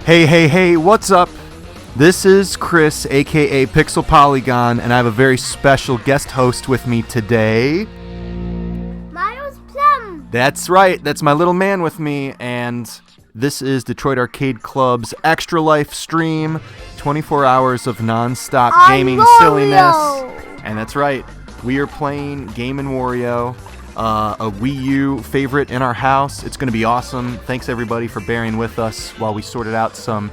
Hey, what's up? This is Chris, aka Pixel Polygon, and I have a very special guest host with me today. Miles Plum. That's right, that's my little man with me, and this is Detroit Arcade Club's Extra Life stream, 24 hours of non-stop gaming silliness. And that's right, we are playing Game & Wario, a Wii U favorite in our house. It's going to be awesome. Thanks everybody for bearing with us while we sorted out some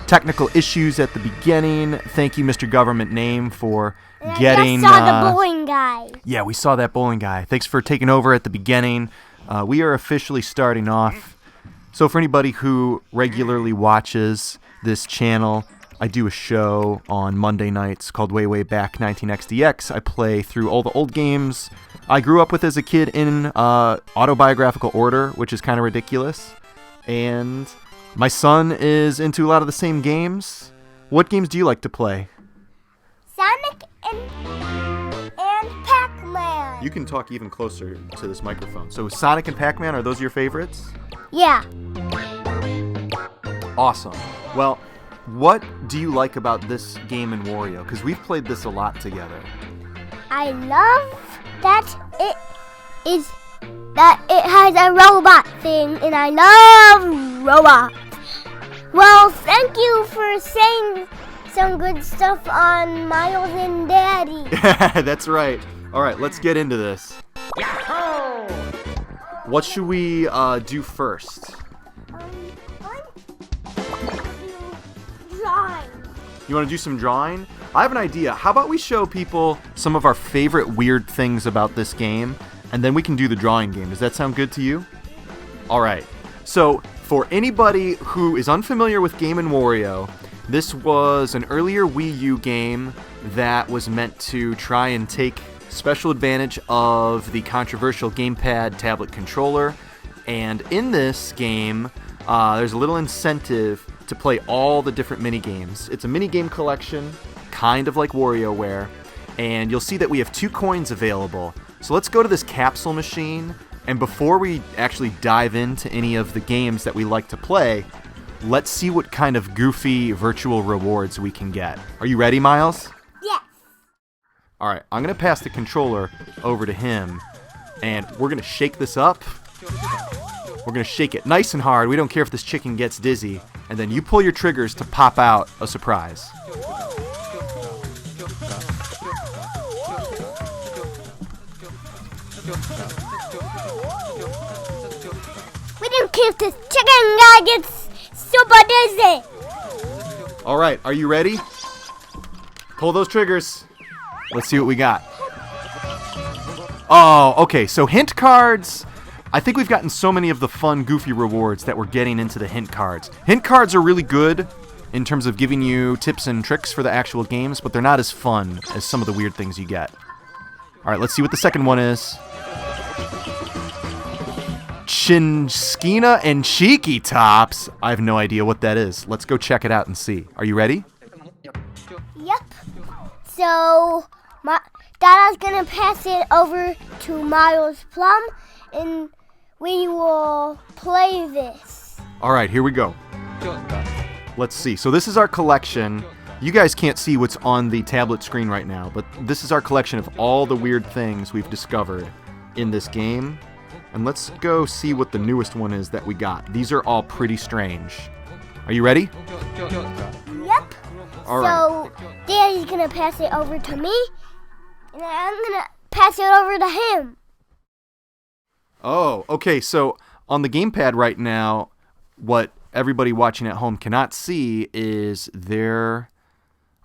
technical issues at the beginning. Thank you, Mr. Government Name, for getting... I saw the bowling guy. Yeah, we saw that bowling guy. Thanks for taking over at the beginning. We are officially starting off. So for anybody who regularly watches this channel, I do a show on Monday nights called WWB19XX. I play through all the old games I grew up with as a kid in autobiographical order, which is kind of ridiculous. And my son is into a lot of the same games. What games do you like to play? Sonic and Pac-Man. You can talk even closer to this microphone. So Sonic and Pac-Man, are those your favorites? Yeah. Awesome. Well, what do you like about this game in Wario? Because we've played this a lot together. I love that it has a robot thing, and I love robots. Well, thank you for saying some good stuff on Miles and Daddy. That's right. All right, let's get into this. Yahoo! What should we do first? Drawing. You want to do some drawing? I have an idea. How about we show people some of our favorite weird things about this game, and then we can do the drawing game. Does that sound good to you? All right. So, for anybody who is unfamiliar with Game & Wario, this was an earlier Wii U game that was meant to try and take special advantage of the controversial gamepad tablet controller. And in this game, there's a little incentive to play all the different mini-games. It's a mini-game collection, kind of like WarioWare, and you'll see that we have 2 coins available. So let's go to this capsule machine, and before we actually dive into any of the games that we like to play, let's see what kind of goofy virtual rewards we can get. Are you ready, Miles? Yes. Alright, I'm going to pass the controller over to him, and we're going to shake this up. We're going to shake it nice and hard. We don't care if this chicken gets dizzy. And then you pull your triggers to pop out a surprise. We don't care if this chicken guy gets super dizzy. All right, are you ready? Pull those triggers. Let's see what we got. Oh, okay, so hint cards. I think we've gotten so many of the fun, goofy rewards that we're getting into the hint cards. Hint cards are really good in terms of giving you tips and tricks for the actual games, but they're not as fun as some of the weird things you get. All right, let's see what the second one is. Chinskina and Cheeky Tops. I have no idea what that is. Let's go check it out and see. Are you ready? Yep. So, Dada's gonna pass it over to Miles Plum, and we will play this. All right, here we go. Let's see. So this is our collection. You guys can't see what's on the tablet screen right now, but this is our collection of all the weird things we've discovered in this game. And let's go see what the newest one is that we got. These are all pretty strange. Are you ready? Yep. All right. So, Daddy's gonna pass it over to me, and I'm gonna pass it over to him. Oh, okay, so on the gamepad right now, what everybody watching at home cannot see is there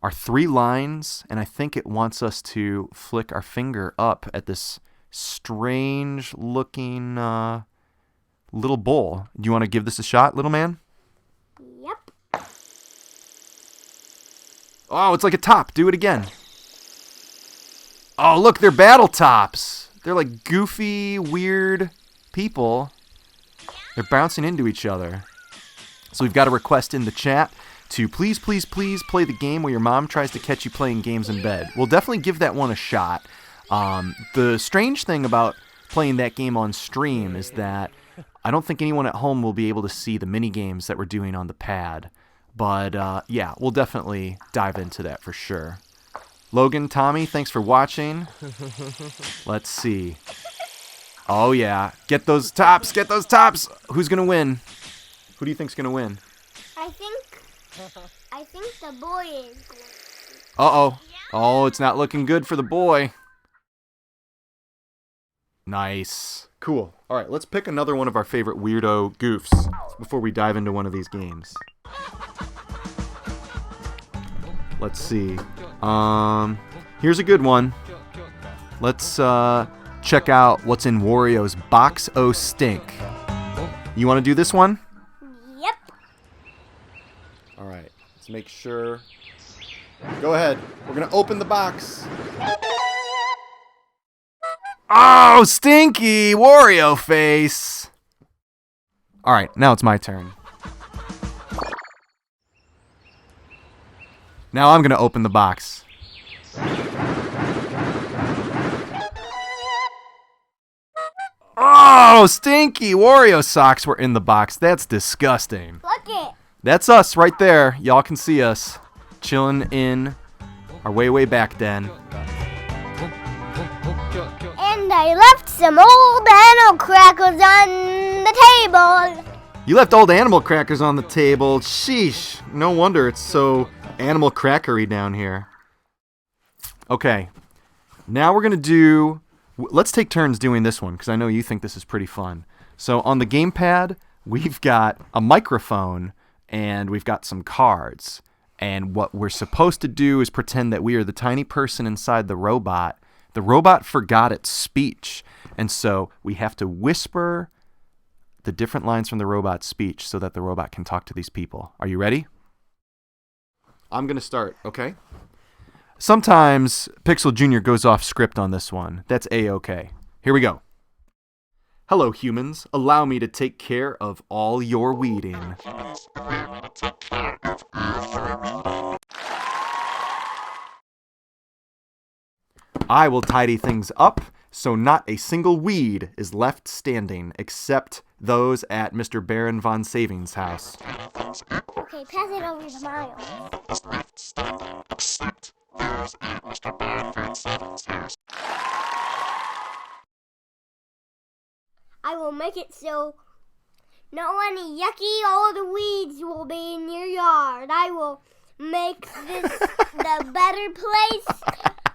are 3 lines, and I think it wants us to flick our finger up at this strange-looking little bowl. Do you want to give this a shot, little man? Yep. Oh, it's like a top. Do it again. Oh, look, they're battle tops. They're like goofy, weird people. They're bouncing into each other. So we've got a request in the chat to please play the game where your mom tries to catch you playing games in bed. We'll definitely give that one a shot. The strange thing about playing that game on stream is that I don't think anyone at home will be able to see the mini games that we're doing on the pad. But yeah, we'll definitely dive into that for sure. Logan, Tommy, thanks for watching. Let's see. Oh yeah, get those tops, get those tops. Who's gonna win? Who do you think's gonna win? I think the boy is. Uh-oh. Oh, it's not looking good for the boy. Nice. Cool. All right, let's pick another one of our favorite weirdo goofs before we dive into one of these games. Let's see. Here's a good one. Let's check out what's in Wario's Box O Stink. You want to do this one? Yep. All right. Let's make sure. Go ahead. We're going to open the box. Oh, stinky Wario face. All right, now it's my turn. Now I'm going to open the box. Oh, stinky Wario socks were in the box. That's disgusting. Look it. That's us right there. Y'all can see us chilling in our way back den. And I left some old animal crackers on the table. You left old animal crackers on the table. Sheesh. No wonder it's so animal crackery down here. Okay. Now we're going to do... Let's take turns doing this one, because I know you think this is pretty fun. So on the gamepad, we've got a microphone, and we've got some cards. And what we're supposed to do is pretend that we are the tiny person inside the robot. The robot forgot its speech, and so we have to whisper the different lines from the robot's speech so that the robot can talk to these people. Are you ready? I'm going to start, okay? Sometimes Pixel Jr. goes off script on this one. That's A-okay. Here we go. Hello, humans. Allow me to take care of all your weeding. I will tidy things up so not a single weed is left standing except those at Mr. Baron Von Saving's house. Okay, pass it over to Miles. I will make it so no any yucky old weeds will be in your yard. I will make this the better place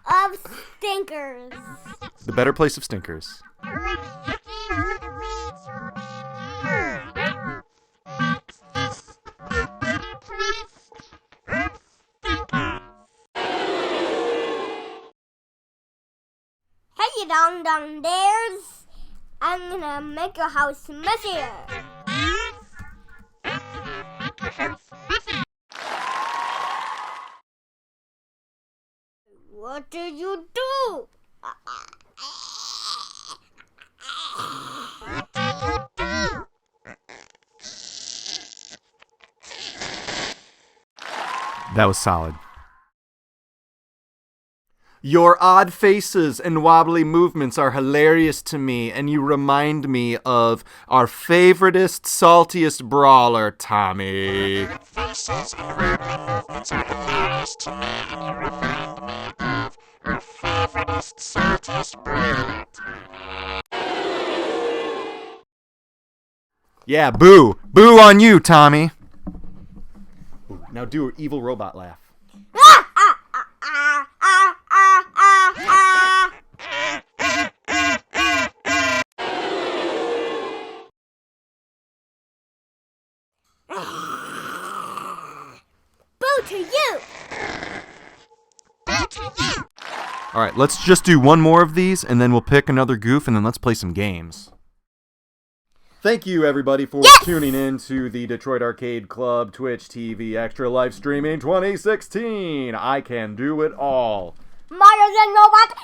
of stinkers. The better place of stinkers. Hey, dong dong dares! I'm gonna make your house messier. What did you do? That was solid. Your odd faces and wobbly movements are hilarious to me, and you remind me of our favoritist, saltiest brawler, Tommy. Your faces and wobbly movements are hilarious to me, and you remind me of our favoritist, saltiest brawler, Tommy. Yeah, boo! Boo on you, Tommy! Ooh, now do an evil robot laugh. Boo to you! Boo to you! Alright, let's just do one more of these, and then we'll pick another goof, and then let's play some games. Thank you, everybody, for tuning in to the Detroit Arcade Club Twitch TV Extra Live Streaming 2016. I can do it all. Mario and Robot!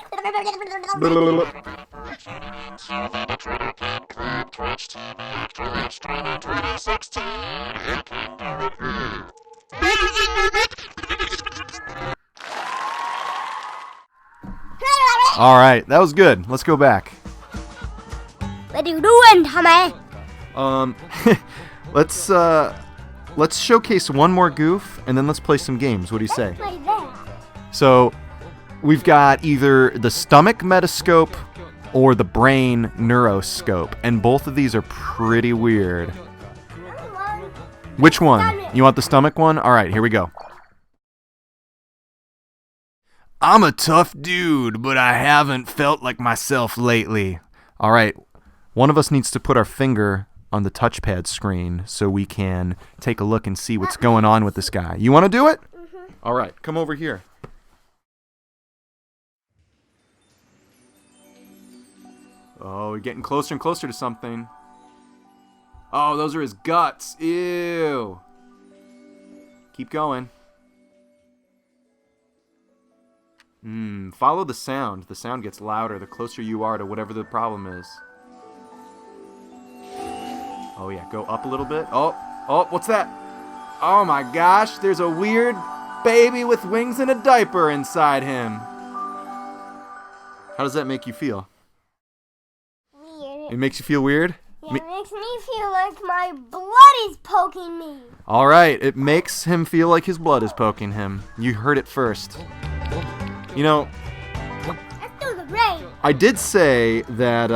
Alright, that was good. Let's go back. What are you doing, Tommy? Let's let's showcase one more goof, and then let's play some games. What do you say? Play that. So, we've got either the stomach metascope or the brain neuroscope, and both of these are pretty weird. Which one? Stomach. You want the stomach one? All right, here we go. I'm a tough dude, but I haven't felt like myself lately. All right, one of us needs to put our finger on the touchpad screen so we can take a look and see what's going on with this guy. You want to do it? Mm-hmm. All right, come over here. Oh, we're getting closer and closer to something. Oh, those are his guts. Ew. Keep going. Follow the sound. The sound gets louder the closer you are to whatever the problem is. Oh yeah, go up a little bit. Oh, what's that? Oh my gosh, there's a weird baby with wings and a diaper inside him. How does that make you feel? Weird. It makes you feel weird? Yeah, it makes me feel like my blood is poking me. All right, it makes him feel like his blood is poking him. You heard it first. You know, Let's do the rain. I did say that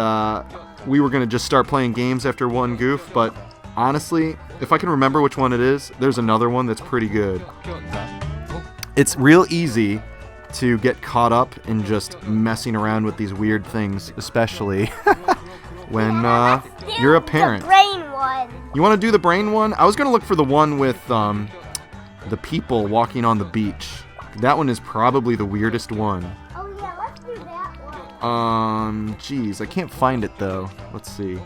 we were going to just start playing games after one goof, but honestly, if I can remember which one it is, there's another one that's pretty good. It's real easy to get caught up in just messing around with these weird things, especially when you're a parent. The brain one. You want to do the brain one? I was going to look for the one with the people walking on the beach. That one is probably the weirdest one. Oh yeah, let's do that one. Geez, I can't find it though. Let's see.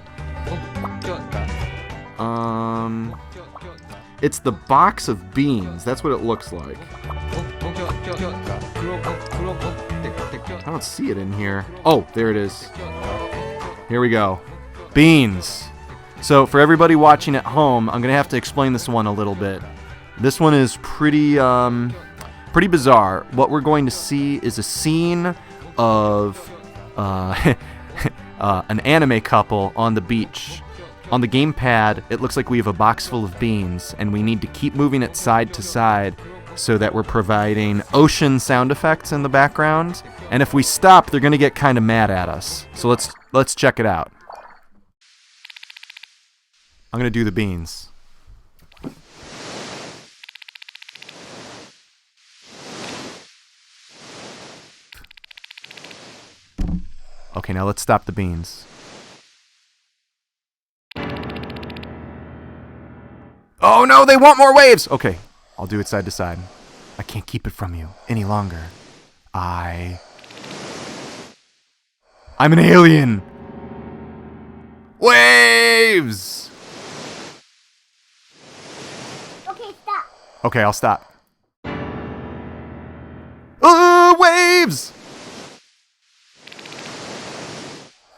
It's the box of beans. That's what it looks like. I don't see it in here. Oh, there it is. Here we go. Beans. So for everybody watching at home, I'm gonna have to explain this one a little bit. This one is pretty bizarre. What we're going to see is a scene of an anime couple on the beach. On the gamepad, it looks like we have a box full of beans, and we need to keep moving it side to side so that we're providing ocean sound effects in the background. And if we stop, they're going to get kind of mad at us. So let's check it out. I'm going to do the beans. Okay, now let's stop the beans. Oh no, they want more waves! Okay, I'll do it side to side. I can't keep it from you any longer. I'm an alien! Waves! Okay, stop. Okay, I'll stop. Waves!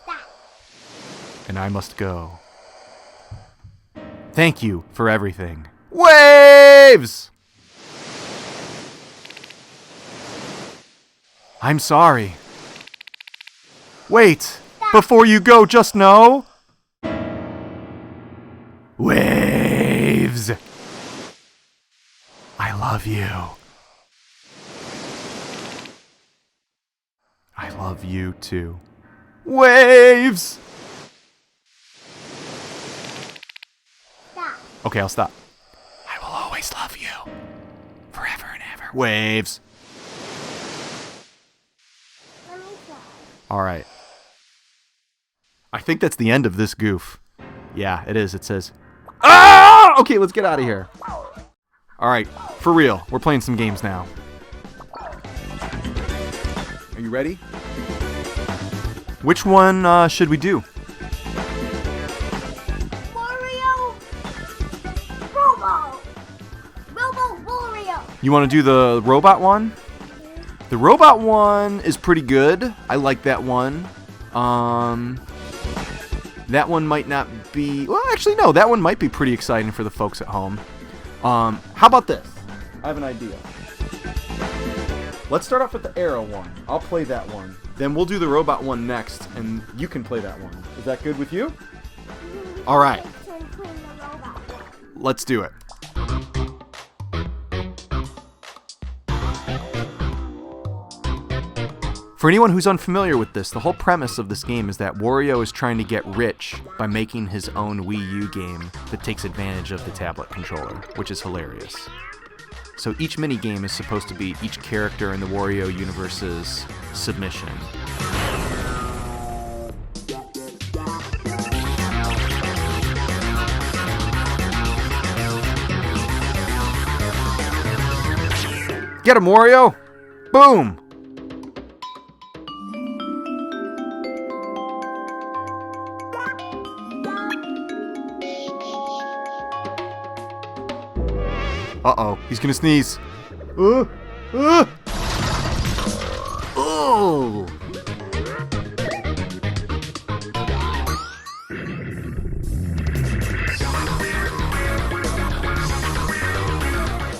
Stop. And I must go. Thank you for everything. Waves! I'm sorry. Wait, before you go, just know. Waves! I love you. I love you too. Waves! Stop. Okay, I'll stop. I will always love you. Forever and ever. Waves. Let me try. Alright. I think that's the end of this goof. Yeah, it is. It says, ah! Okay, let's get out of here. Alright, for real. We're playing some games now. Are you ready? Which one should we do? Wario. Robo Wario. You want to do the robot one? The robot one is pretty good. I like that one. That one might not be... Well, actually, no. That one might be pretty exciting for the folks at home. How about this? I have an idea. Let's start off with the arrow one. I'll play that one. Then we'll do the robot one next, and you can play that one. Is that good with you? All right. Let's do it. For anyone who's unfamiliar with this, the whole premise of this game is that Wario is trying to get rich by making his own Wii U game that takes advantage of the tablet controller, which is hilarious. So each minigame is supposed to be each character in the Wario universe's submission. Get him, Wario! Boom! Uh-oh, he's gonna sneeze. Oh!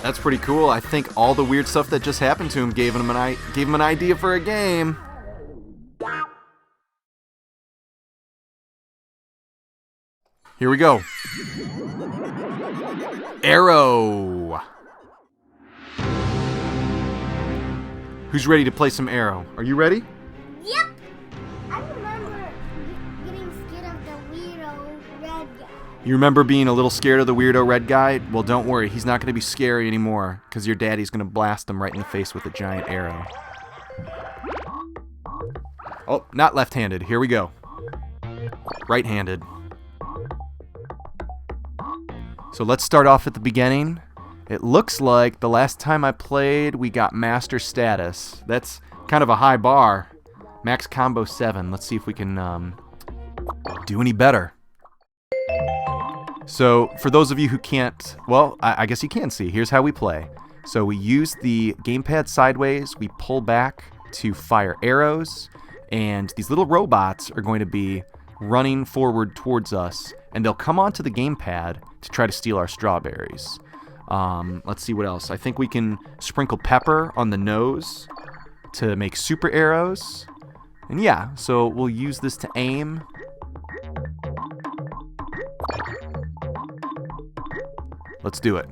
That's pretty cool. I think all the weird stuff that just happened to him gave him an idea for a game. Here we go. Arrow. Who's ready to play some Arrow? Are you ready? Yep. I remember getting scared of the weirdo red guy. You remember being a little scared of the weirdo red guy? Well, don't worry. He's not going to be scary anymore because your daddy's going to blast him right in the face with a giant arrow. Oh, not left-handed. Here we go. Right-handed. So let's start off at the beginning. It looks like the last time I played, we got master status. That's kind of a high bar. Max combo 7. Let's see if we can do any better. So for those of you who can't, well, I guess you can see. Here's how we play. So we use the gamepad sideways. We pull back to fire arrows. And these little robots are going to be running forward towards us. And they'll come onto the gamepad to try to steal our strawberries. Let's see what else. I think we can sprinkle pepper on the nose to make super arrows. And yeah, so we'll use this to aim. Let's do it.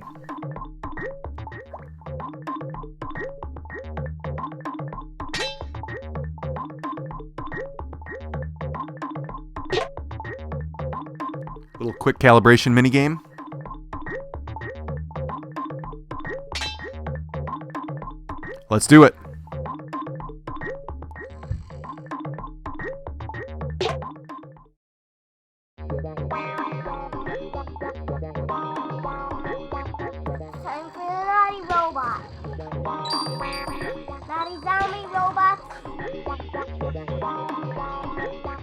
Little quick calibration minigame. Let's do it. Time for the naughty robot. Naughty zombie robots.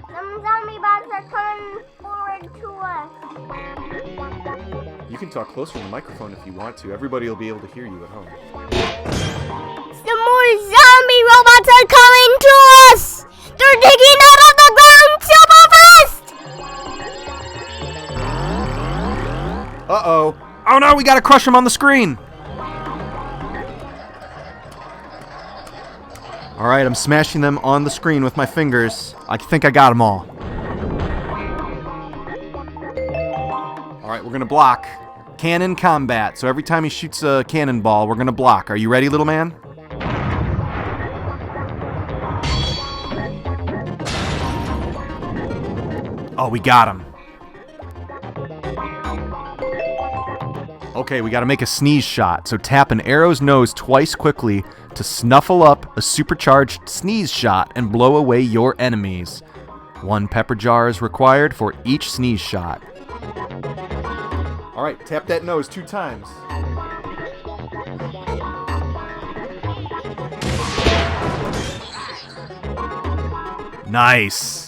Some zombie bots are coming forward to us. You can talk closer to the microphone if you want to. Everybody will be able to hear you at home. Some more zombie robots are coming to us! They're digging out of the ground super fast! Uh-oh. Oh no, we gotta crush them on the screen! Alright, I'm smashing them on the screen with my fingers. I think I got them all. Alright, we're gonna block. Cannon combat. So every time he shoots a cannonball, we're gonna block. Are you ready, little man? Oh, we got him. Okay, we gotta make a sneeze shot. So tap an arrow's nose twice quickly to snuffle up a supercharged sneeze shot and blow away your enemies. 1 pepper jar is required for each sneeze shot. Alright, tap that nose 2 times. Nice.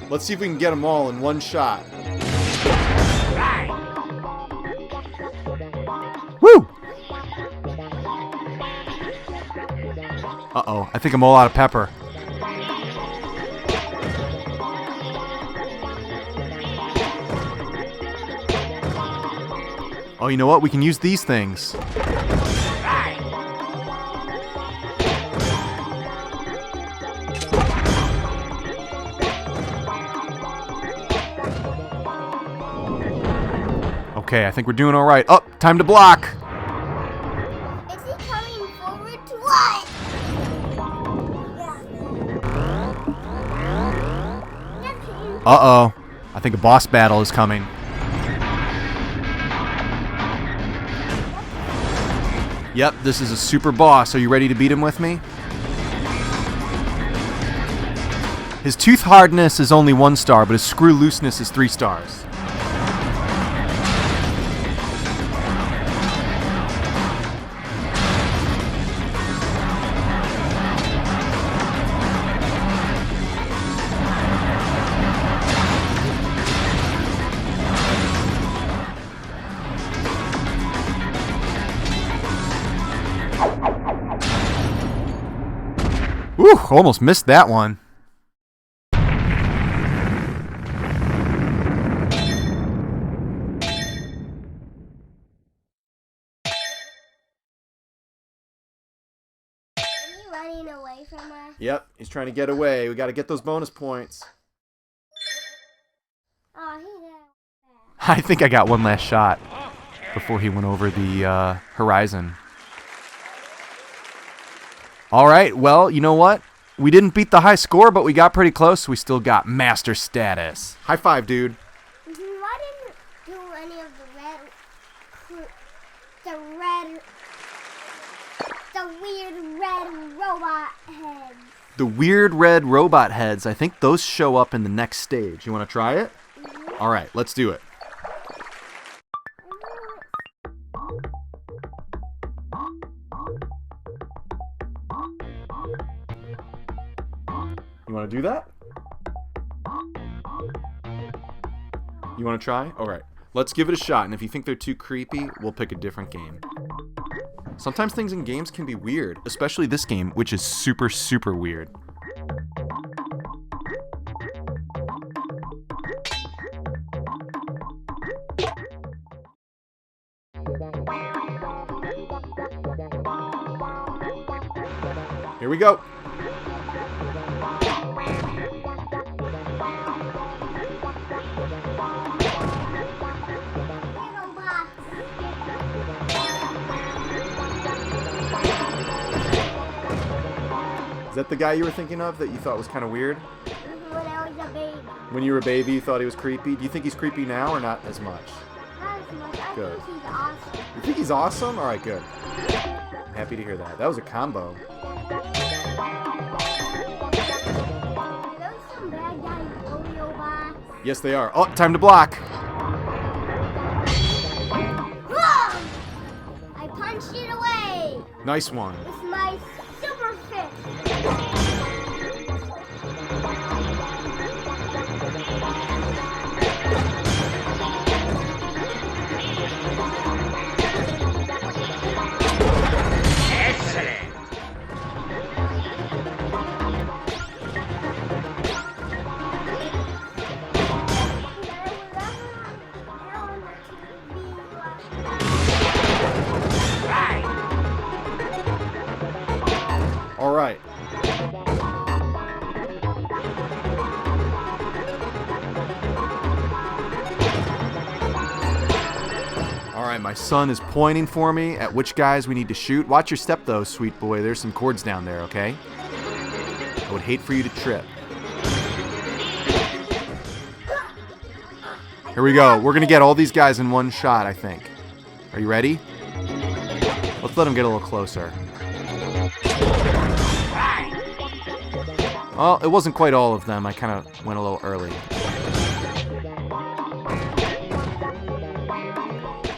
Let's see if we can get them all in one shot. Woo! Uh-oh, I think I'm all out of pepper. Oh, you know what? We can use these things. Okay, I think we're doing all right. Oh, time to block. Is he coming forward to what? Uh-oh. I think a boss battle is coming. Yep, this is a super boss. Are you ready to beat him with me? His tooth hardness is only 1 star, but his screw looseness is 3 stars. Whew, almost missed that one. Is he running away from us? Yep, he's trying to get away. We got to get those bonus points. Oh, he got. I think I got one last shot before he went over the horizon. All right, well, you know what? We didn't beat the high score, but we got pretty close. We still got master status. High five, dude. Why didn't do any of the weird red robot heads? The weird red robot heads, I think those show up in the next stage. You want to try it? Mm-hmm. All right, let's do it. You want to do that? You want to try? All right. Let's give it a shot, and if you think they're too creepy, we'll pick a different game. Sometimes things in games can be weird, especially this game, which is super, super weird. Here we go. Is that the guy you were thinking of that you thought was kind of weird? When I was a baby. When you were a baby, you thought he was creepy? Do you think he's creepy now or not as much? Not as much. I Good. think he's awesome. You think he's awesome? All right, good. I'm happy to hear that. That was a combo. Are those some bad guy rodeo bots? Yes, they are. Oh, time to block. Whoa! I punched it away Nice one. with my super fist. All right. All right, my son is pointing for me at which guys we need to shoot. Watch your step, though, sweet boy. There's some cords down there, okay? I would hate for you to trip. Here we go. We're going to get all these guys in one shot, I think. Are you ready? Let's let them get a little closer. Well, it wasn't quite all of them. I kind of went a little early.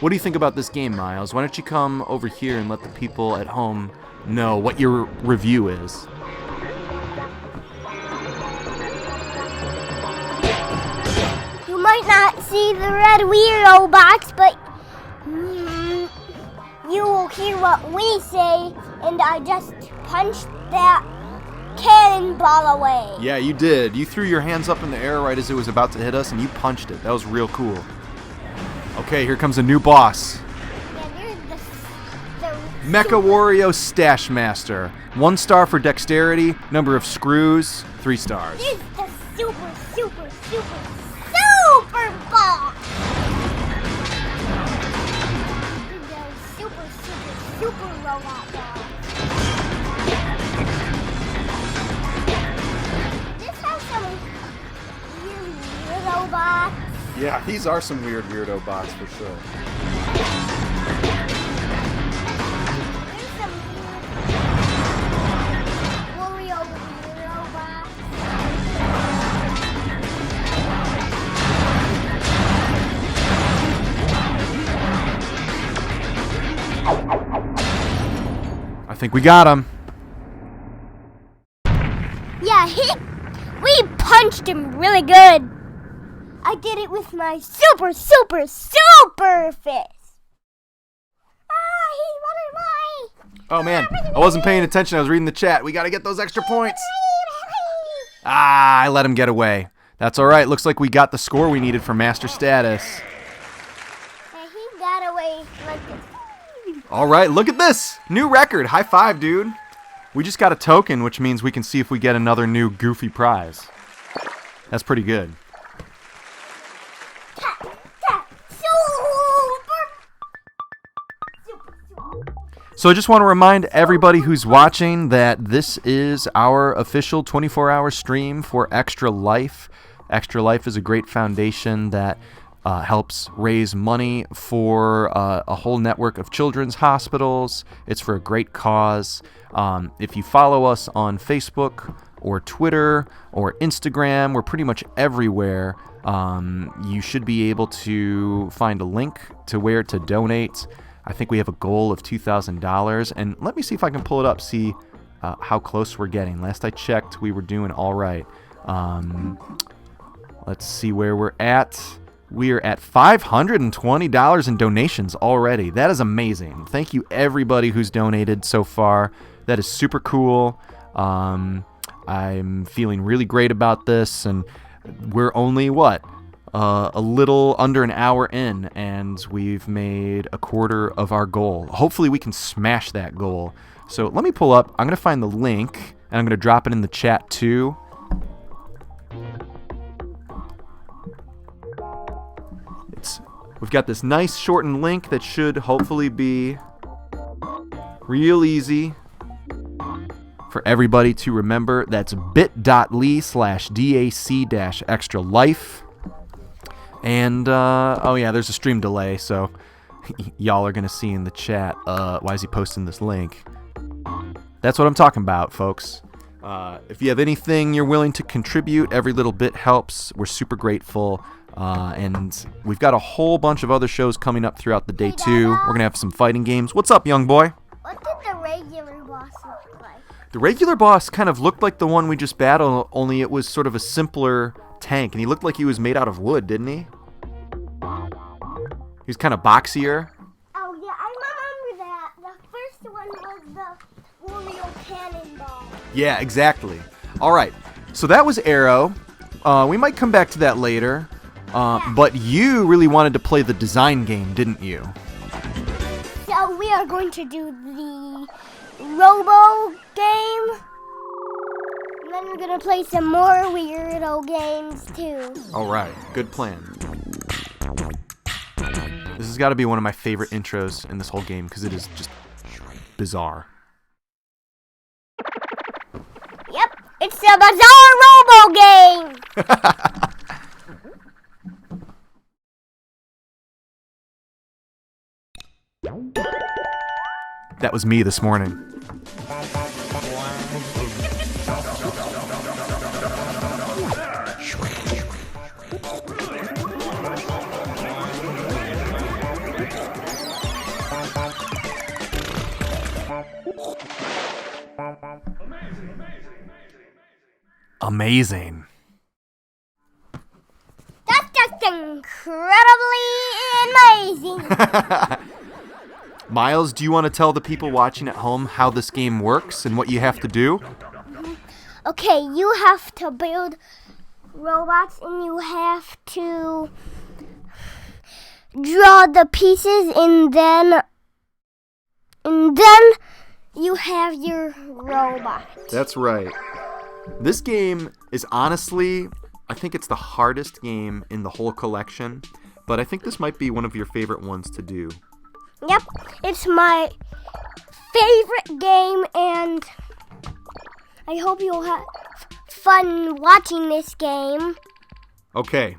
What do you think about this game, Miles? Why don't you come over here and let the people at home know what your review is? You might not see the red weirdo box, but you will hear what we say, and I just punched that cannonball away. Yeah, you did. You threw your hands up in the air right as it was about to hit us, and you punched it. That was real cool. Okay, here comes a new boss. Yeah, you're the Mecha Wario Stash Master. 1 star for dexterity, number of screws, 3 stars. Here's the super boss. super robot dog. This has some weird robots. Yeah, these are some weird weirdo bots for sure. There's some weird Wario robots. I think we got him. Yeah, we punched him really good. I did it with my super fist. He's running away. Oh man, I wasn't paying attention. I was reading the chat. We got to get those extra points. I let him get away. That's all right. Looks like we got the score we needed for master status. And he got away like this. All right, look at this. New record. High five, dude. We just got a token, which means we can see if we get another new goofy prize. That's pretty good. So I just want to remind everybody who's watching that this is our official 24-hour stream for Extra Life. Extra Life is a great foundation that helps raise money for a whole network of children's hospitals. It's for a great cause. If you follow us on Facebook or Twitter or Instagram, we're pretty much everywhere. You should be able to find a link to where to donate. I think we have a goal of $2,000, and let me see if I can pull it up, see how close we're getting. Last I checked, we were doing all right. Let's see where we're at. We are at $520 in donations already. That is amazing. Thank you everybody who's donated so far. That is super cool. I'm feeling really great about this, and we're only, a little under an hour in, and we've made a quarter of our goal. Hopefully we can smash that goal. So let me pull up. I'm going to find the link, and I'm going to drop it in the chat too. We've got this nice shortened link that should hopefully be real easy for everybody to remember. That's bit.ly/DAC-extra life. And, oh yeah, there's a stream delay, so y'all are going to see in the chat, why is he posting this link? That's what I'm talking about, folks. If you have anything you're willing to contribute, every little bit helps. We're super grateful. And we've got a whole bunch of other shows coming up throughout the day, too. We're going to have some fighting games. What's up, young boy? What did the regular boss look like? The regular boss kind of looked like the one we just battled, only it was sort of a simpler tank, and he looked like he was made out of wood, didn't he? He was kind of boxier. Oh yeah, I remember that. The first one was the Wario cannonball. Yeah, exactly. All right, so that was Arrow. We might come back to that later. But you really wanted to play the design game, didn't you? So we are going to do the Robo game. And then we're going to play some more weirdo games, too. All right, good plan. This has got to be one of my favorite intros in this whole game because it is just bizarre. Yep, it's the Bizarre Robo game. That was me this morning. Amazing. That's just incredibly amazing. Miles, do you want to tell the people watching at home how this game works and what you have to do? Okay, you have to build robots and you have to draw the pieces and then you have your robot. That's right. This game is honestly, I think it's the hardest game in the whole collection, but I think this might be one of your favorite ones to do. Yep, it's my favorite game, and I hope you'll have fun watching this game. Okay.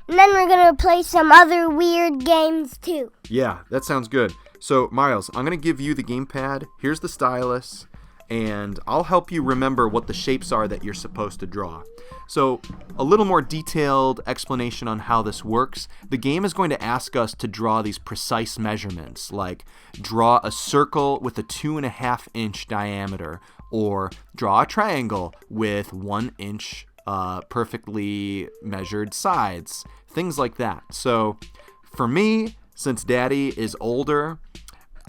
And then we're going to play some other weird games, too. Yeah, that sounds good. So, Miles, I'm going to give you the gamepad. Here's the stylus, and I'll help you remember what the shapes are that you're supposed to draw. So, a little more detailed explanation on how this works. The game is going to ask us to draw these precise measurements, like draw a circle with a 2.5-inch diameter, or draw a triangle with 1-inch perfectly measured sides, things like that. So for me, since Daddy is older,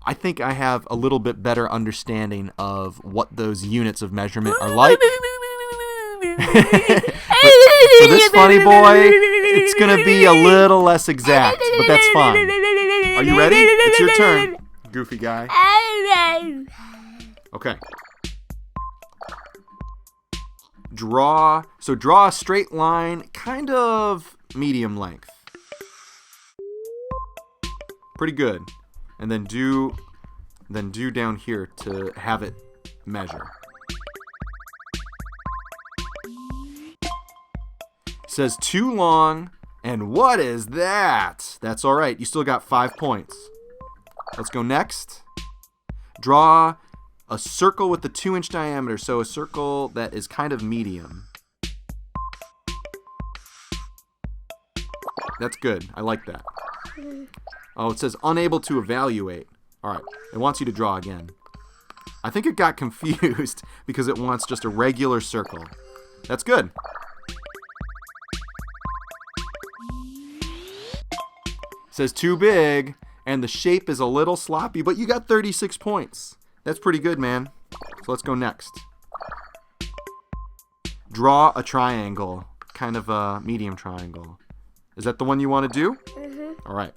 I think I have a little bit better understanding of what those units of measurement are like. For this funny boy, it's going to be a little less exact, but that's fine. Are you ready? It's your turn, goofy guy. Okay. Draw a straight line, kind of medium length. Pretty good. And then do down here to have it measure. It says too long, and what is that? That's all right. You still got 5 points. Let's go next. Draw a circle with a 2-inch diameter, so a circle that is kind of medium. That's good. I like that. Oh, it says unable to evaluate. All right. It wants you to draw again. I think it got confused because it wants just a regular circle. That's good. It says too big, and the shape is a little sloppy, but you got 36 points. That's pretty good, man. So let's go next. Draw a triangle, kind of a medium triangle. Is that the one you want to do? Mm-hmm. All right.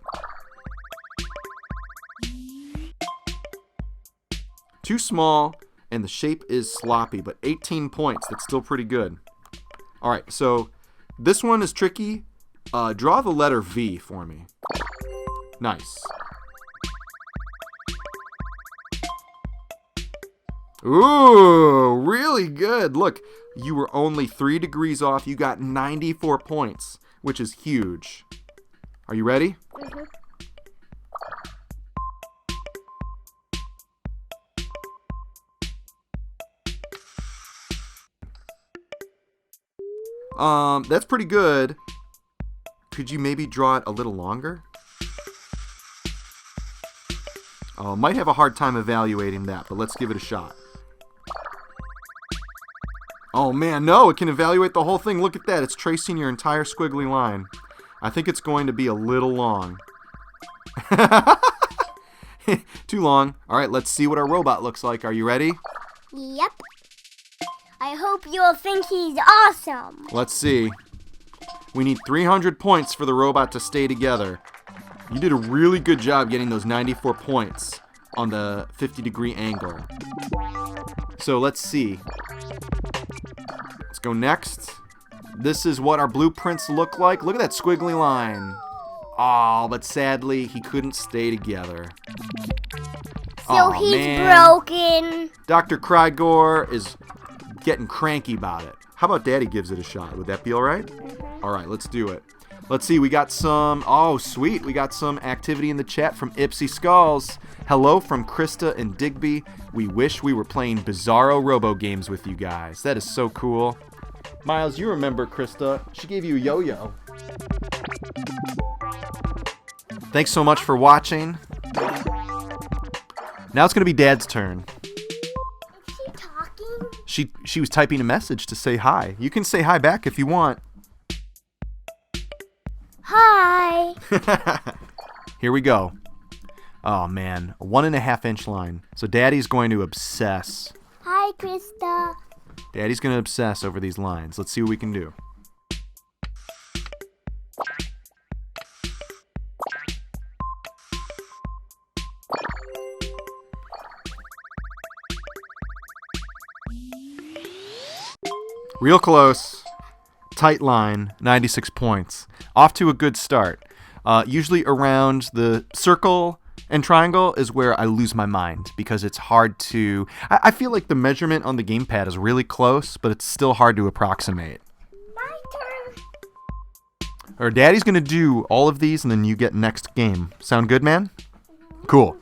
Too small, and the shape is sloppy, but 18 points. That's still pretty good. All right, so this one is tricky. Draw the letter V for me. Nice. Ooh, really good. Look, you were only 3 degrees off. You got 94 points, which is huge. Are you ready? Mm-hmm. That's pretty good. Could you maybe draw it a little longer? Oh, might have a hard time evaluating that, but let's give it a shot. Oh man, no, it can evaluate the whole thing. Look at that, it's tracing your entire squiggly line. I think it's going to be a little long. Too long. All right, let's see what our robot looks like. Are you ready? Yep. I hope you'll think he's awesome. Let's see. We need 300 points for the robot to stay together. You did a really good job getting those 94 points on the 50-degree angle. So let's see. Let's go next. This is what our blueprints look like. Look at that squiggly line. Oh, but sadly, he couldn't stay together. So he's broken. Dr. Krygor is getting cranky about it. How about Daddy gives it a shot? Would that be all right? Mm-hmm. All right, let's do it. Let's see, we got some, oh sweet, we got some activity in the chat from Ipsy Skulls. Hello from Krista and Digby. We wish we were playing Bizarro Robo games with you guys. That is so cool. Miles, you remember Krista. She gave you a yo-yo. Thanks so much for watching. Now it's going to be Dad's turn. Is she talking? She was typing a message to say hi. You can say hi back if you want. Hi. Here we go. Oh man, a 1.5-inch line. So Daddy's going to obsess. Hi, Krista. Daddy's going to obsess over these lines. Let's see what we can do. Real close. Tight line, 96 points. Off to a good start. Usually around the circle and triangle is where I lose my mind because it's hard to... I feel like the measurement on the gamepad is really close, but it's still hard to approximate. My turn. Or Daddy's going to do all of these, and then you get next game. Sound good, man? Cool.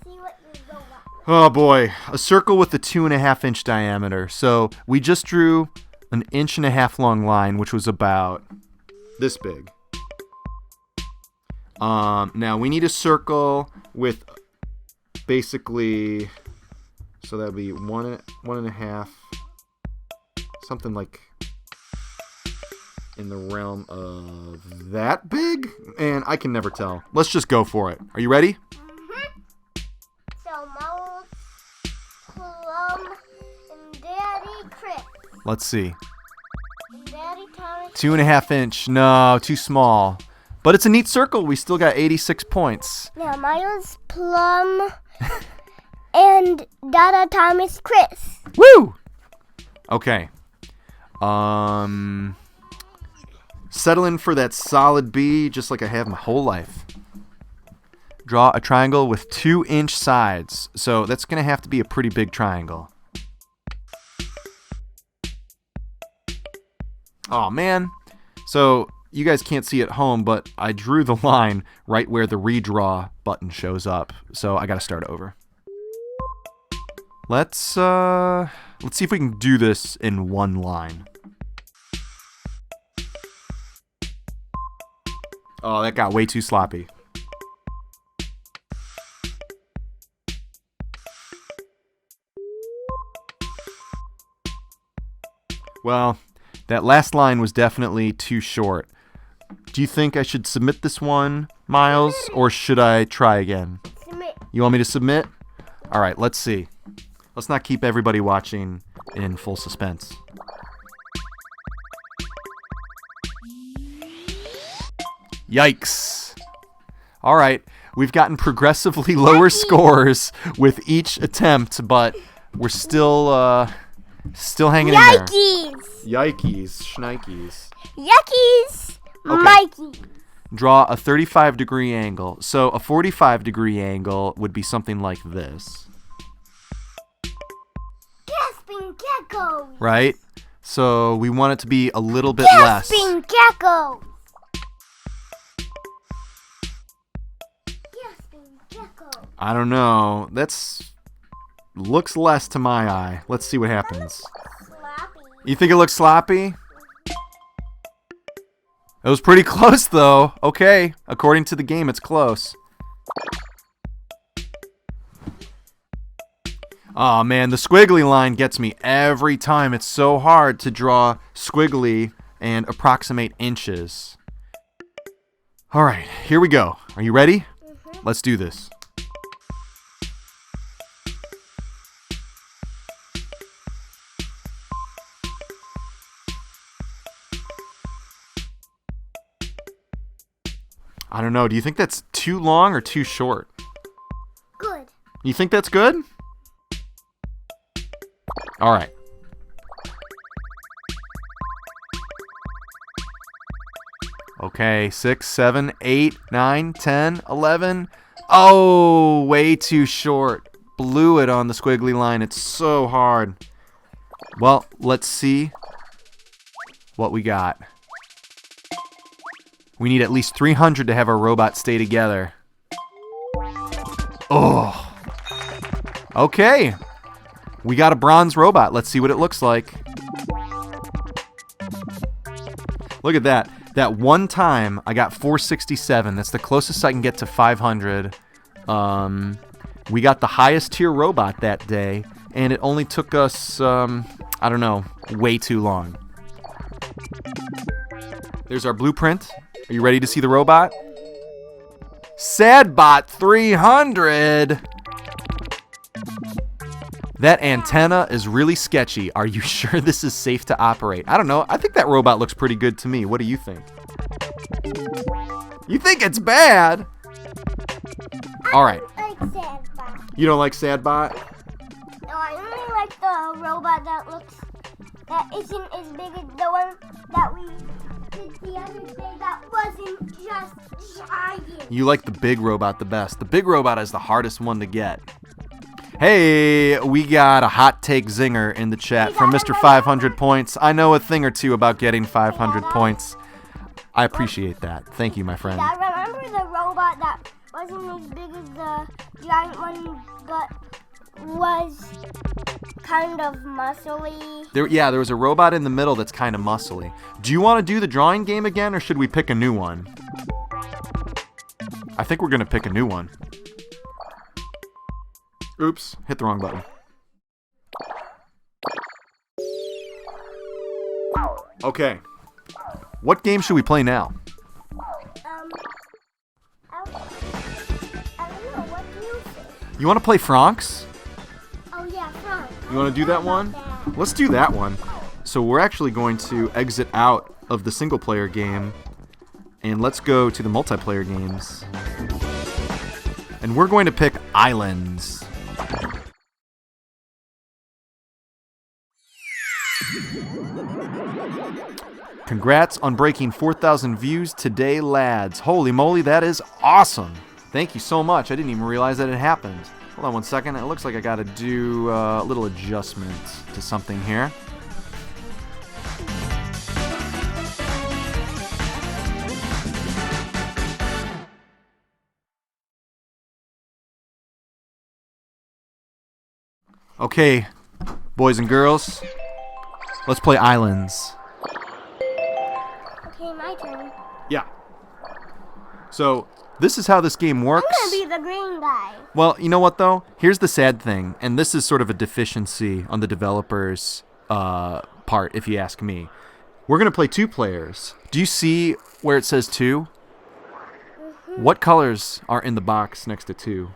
See what your robot looks. Oh, boy. A circle with a 2.5-inch diameter. So we just drew an 1.5-inch long line, which was about this big. Now we need a circle with basically, so that would be 1.5, something like in the realm of that big, and I can never tell. Let's just go for it. Are you ready? So Mouse, Plum, and Daddy Chris. Let's see. Daddy Thomas. 2.5-inch. No, too small. But it's a neat circle. We still got 86 points. Now Miles, Plum, and Dada Thomas Chris. Woo! Okay. Settle in for that solid B, just like I have my whole life. Draw a triangle with 2-inch sides. So that's going to have to be a pretty big triangle. Oh, man. So you guys can't see at home, but I drew the line right where the redraw button shows up. So I got to start over. Let's see if we can do this in one line. Oh, that got way too sloppy. Well, that last line was definitely too short. Do you think I should submit this one, Miles, or should I try again? Submit. You want me to submit? All right, let's see. Let's not keep everybody watching in full suspense. Yikes. All right, we've gotten progressively lower scores with each attempt, but we're still hanging in there. Yikes! Yikes, shnikes. Yuckies! Okay. Mikey! Draw a 35-degree angle. So a 45-degree angle would be something like this. Gasping gecko! Right? So we want it to be a little bit less. Gasping gecko! Gasping gecko! I don't know. That's looks less to my eye. Let's see what happens. Sloppy. You think it looks sloppy? It was pretty close, though. Okay, according to the game, it's close. Oh man, the squiggly line gets me every time. It's so hard to draw squiggly and approximate inches. All right, here we go. Are you ready? Mm-hmm. Let's do this. I don't know. Do you think that's too long or too short? Good. You think that's good? All right. Okay, 6, 7, 8, 9, 10, 11. Oh, way too short. Blew it on the squiggly line. It's so hard. Well, let's see what we got. We need at least 300 to have our robot stay together. Oh. Okay. We got a bronze robot. Let's see what it looks like. Look at that. That one time I got 467. That's the closest I can get to 500. We got the highest tier robot that day, and it only took us, I don't know, way too long. There's our blueprint. Are you ready to see the robot? Sadbot 300! That antenna is really sketchy. Are you sure this is safe to operate? I don't know. I think that robot looks pretty good to me. What do you think? You think it's bad? All right. I like Sadbot. You don't like Sadbot? No, I only like the robot that isn't as big as the one that we since the other day that wasn't just giant. You like the big robot the best. The big robot is the hardest one to get. Hey, we got a hot take zinger in the chat from Mr. 500 points. I know a thing or two about getting 500 points. I appreciate that. Thank you, my friend. I remember the robot that wasn't as big as the giant one, but was kind of muscly. There was a robot in the middle that's kind of muscly. Do you want to do the drawing game again, or should we pick a new one? I think we're going to pick a new one. Oops, hit the wrong button. Okay. What game should we play now? I don't know. What do you think? You want to play Francs? Oh, yeah, Frank. You want to do that one? Let's do that one. So we're actually going to exit out of the single player game and let's go to the multiplayer games. And we're going to pick Islands. Congrats on breaking 4,000 views today, lads. Holy moly, that is awesome. Thank you so much. I didn't even realize that it happened. Hold on one second. It looks like I got to do a little adjustment to something here. Okay, boys and girls, let's play Islands. Okay, my turn. Yeah. So, this is how this game works. I'm gonna be the green guy. Well, you know what, though? Here's the sad thing, and this is sort of a deficiency on the developer's part, if you ask me. We're going to play 2 players. Do you see where it says 2? Mm-hmm. What colors are in the box next to 2?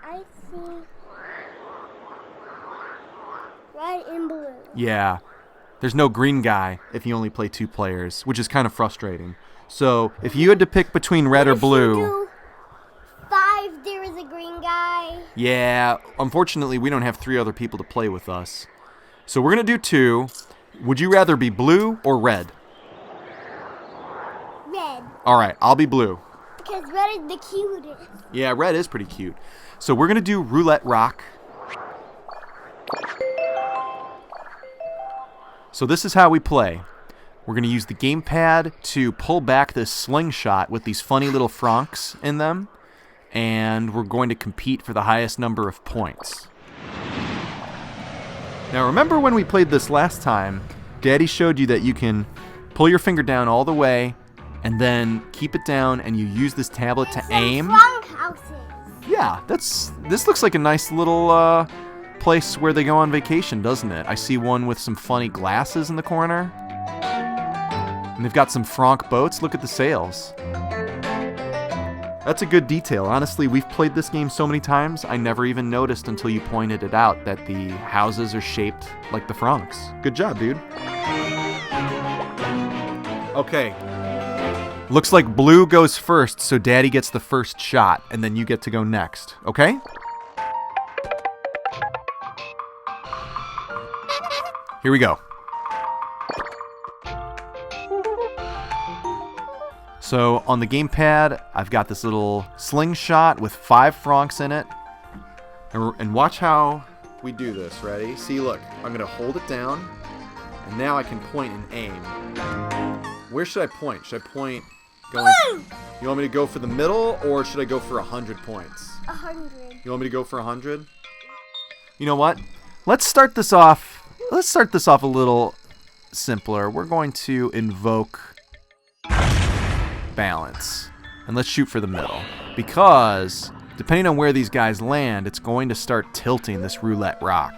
I see red and blue. Yeah. There's no green guy if you only play 2 players, which is kind of frustrating. So, if you had to pick between red or blue... Do 5, there is a green guy. Yeah, unfortunately, we don't have 3 other people to play with us. So we're going to do 2. Would you rather be blue or red? Red. All right, I'll be blue. Because red is the cutest. Yeah, red is pretty cute. So we're going to do Roulette Rock. So this is how we play. We're going to use the gamepad to pull back this slingshot with these funny little francs in them. And we're going to compete for the highest number of points. Now remember when we played this last time, Daddy showed you that you can pull your finger down all the way and then keep it down and you use this tablet to aim. Frank houses. Yeah, this looks like a nice little place where they go on vacation, doesn't it? I see one with some funny glasses in the corner. And they've got some franc boats. Look at the sails. That's a good detail. Honestly, we've played this game so many times, I never even noticed until you pointed it out that the houses are shaped like the francs. Good job, dude. Okay. Looks like blue goes first, so Daddy gets the first shot, and then you get to go next. Okay? Here we go. So on the gamepad, I've got this little slingshot with 5 francs in it. And watch how we do this. Ready? See, look. I'm going to hold it down. And now I can point and aim. Where should I point? Should I point going... You want me to go for the middle, or should I go for 100 points? 100. You want me to go for 100? You know what? Let's start this off a little simpler. We're going to invoke balance. And let's shoot for the middle. Because, depending on where these guys land, it's going to start tilting this roulette rock.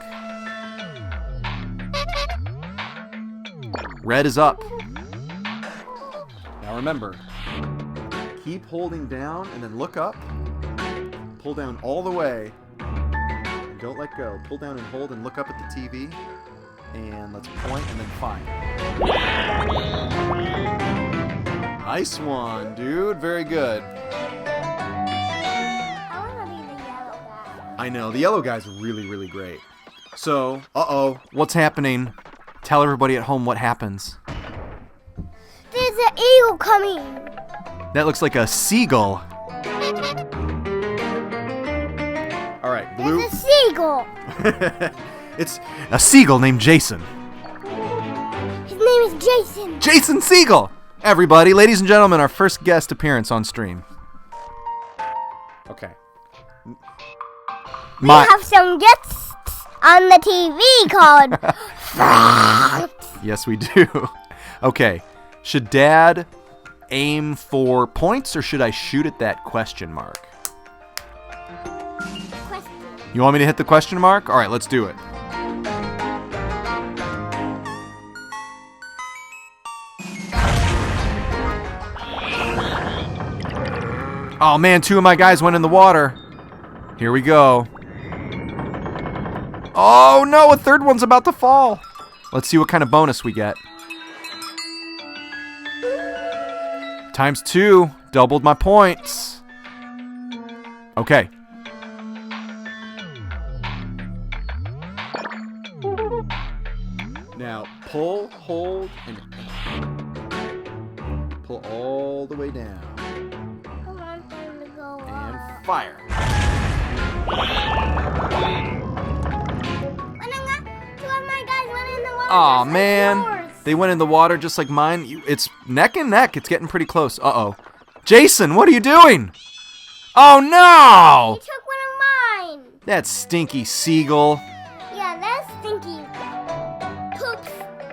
Red is up. Now remember, keep holding down and then look up. Pull down all the way. And don't let go. Pull down and hold and look up at the TV. And let's point and then fire. Nice one, dude. Very good. I want to be the yellow guy. I know. The yellow guy's really, really great. So, what's happening Tell everybody at home what happens. There's an eagle coming. That looks like a seagull. All right, Blue. There's a seagull. It's a seagull named Jason. His name is Jason. Jason Seagull! Everybody, ladies and gentlemen, our first guest appearance on stream. Okay. We have some guests on the TV called Facts. Yes, we do. Okay. Should Dad aim for points or should I shoot at that question mark? Question. You want me to hit the question mark? All right, let's do it. Oh man, 2 of my guys went in the water. Here we go. Oh no, a third one's about to fall. Let's see what kind of bonus we get. Times 2, doubled my points. Okay. Now, pull, hold, and pull all the way down. I want them to go And fire. Two of my guys went in the water. Aw, just like man. yours. They went in the water just like mine. It's neck and neck. It's getting pretty close. Uh-oh. Jason, what are you doing? Oh, He no! took one of mine. That stinky seagull. Yeah, that's stinky. Poop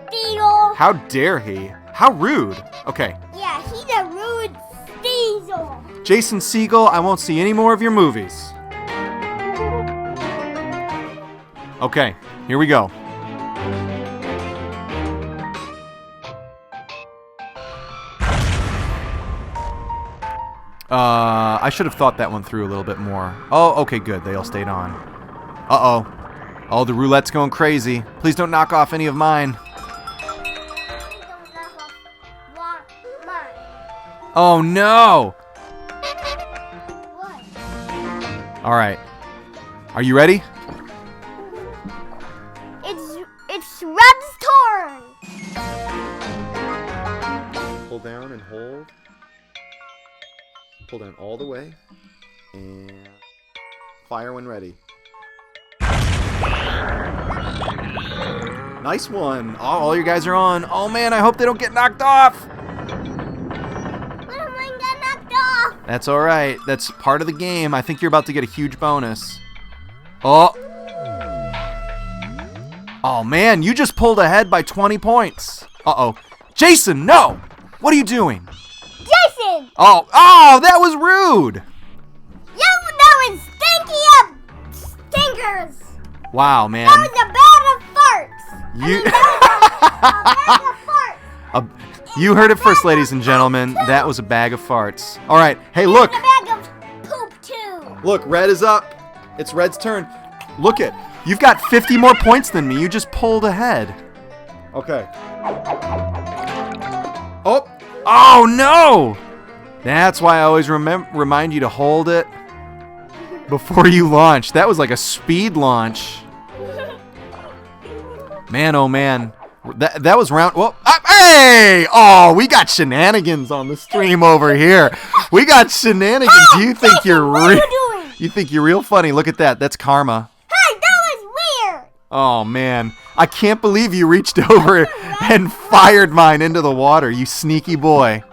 Steedle. How dare he? How rude. Okay. Yeah, he's a rude Steedle. Jason Seagull, I won't see any more of your movies. Okay, here we go. I should have thought that one through a little bit more. Oh, okay, good. They all stayed on. Uh-oh. Oh, the roulette's going crazy. Please don't knock off any of mine. Oh, no! What? All right. Are you ready? It's Red's turn. Pull down and hold. Pull down all the way. And fire when ready. Nice one. Oh, all you guys are on. Oh man, I hope they don't get knocked off. What am I got knocked off? That's all right. That's part of the game. I think you're about to get a huge bonus. Oh. Oh man, you just pulled ahead by 20 points. Uh-oh. Jason, no! What are you doing? Jason! Oh, that was rude. That was stinky up stinkers. Wow, man. That was a bag of farts. You A bag of farts. You heard it first, ladies and gentlemen. That was a bag of farts. All right. Hey, look. A bag of poop too. Look, Red is up. It's Red's turn. Look it. You've got 50 more points than me. You just pulled ahead. Okay. Oh no! That's why I always remind you to hold it before you launch. That was like a speed launch. Man, oh man. That was round. Well, hey! Oh, we got shenanigans on the stream over here. We got shenanigans. You think you're what are you doing? You think you're real funny. Look at that. That's karma. Hey, that was weird. Oh man. I can't believe you reached over and fired mine into the water, you sneaky boy.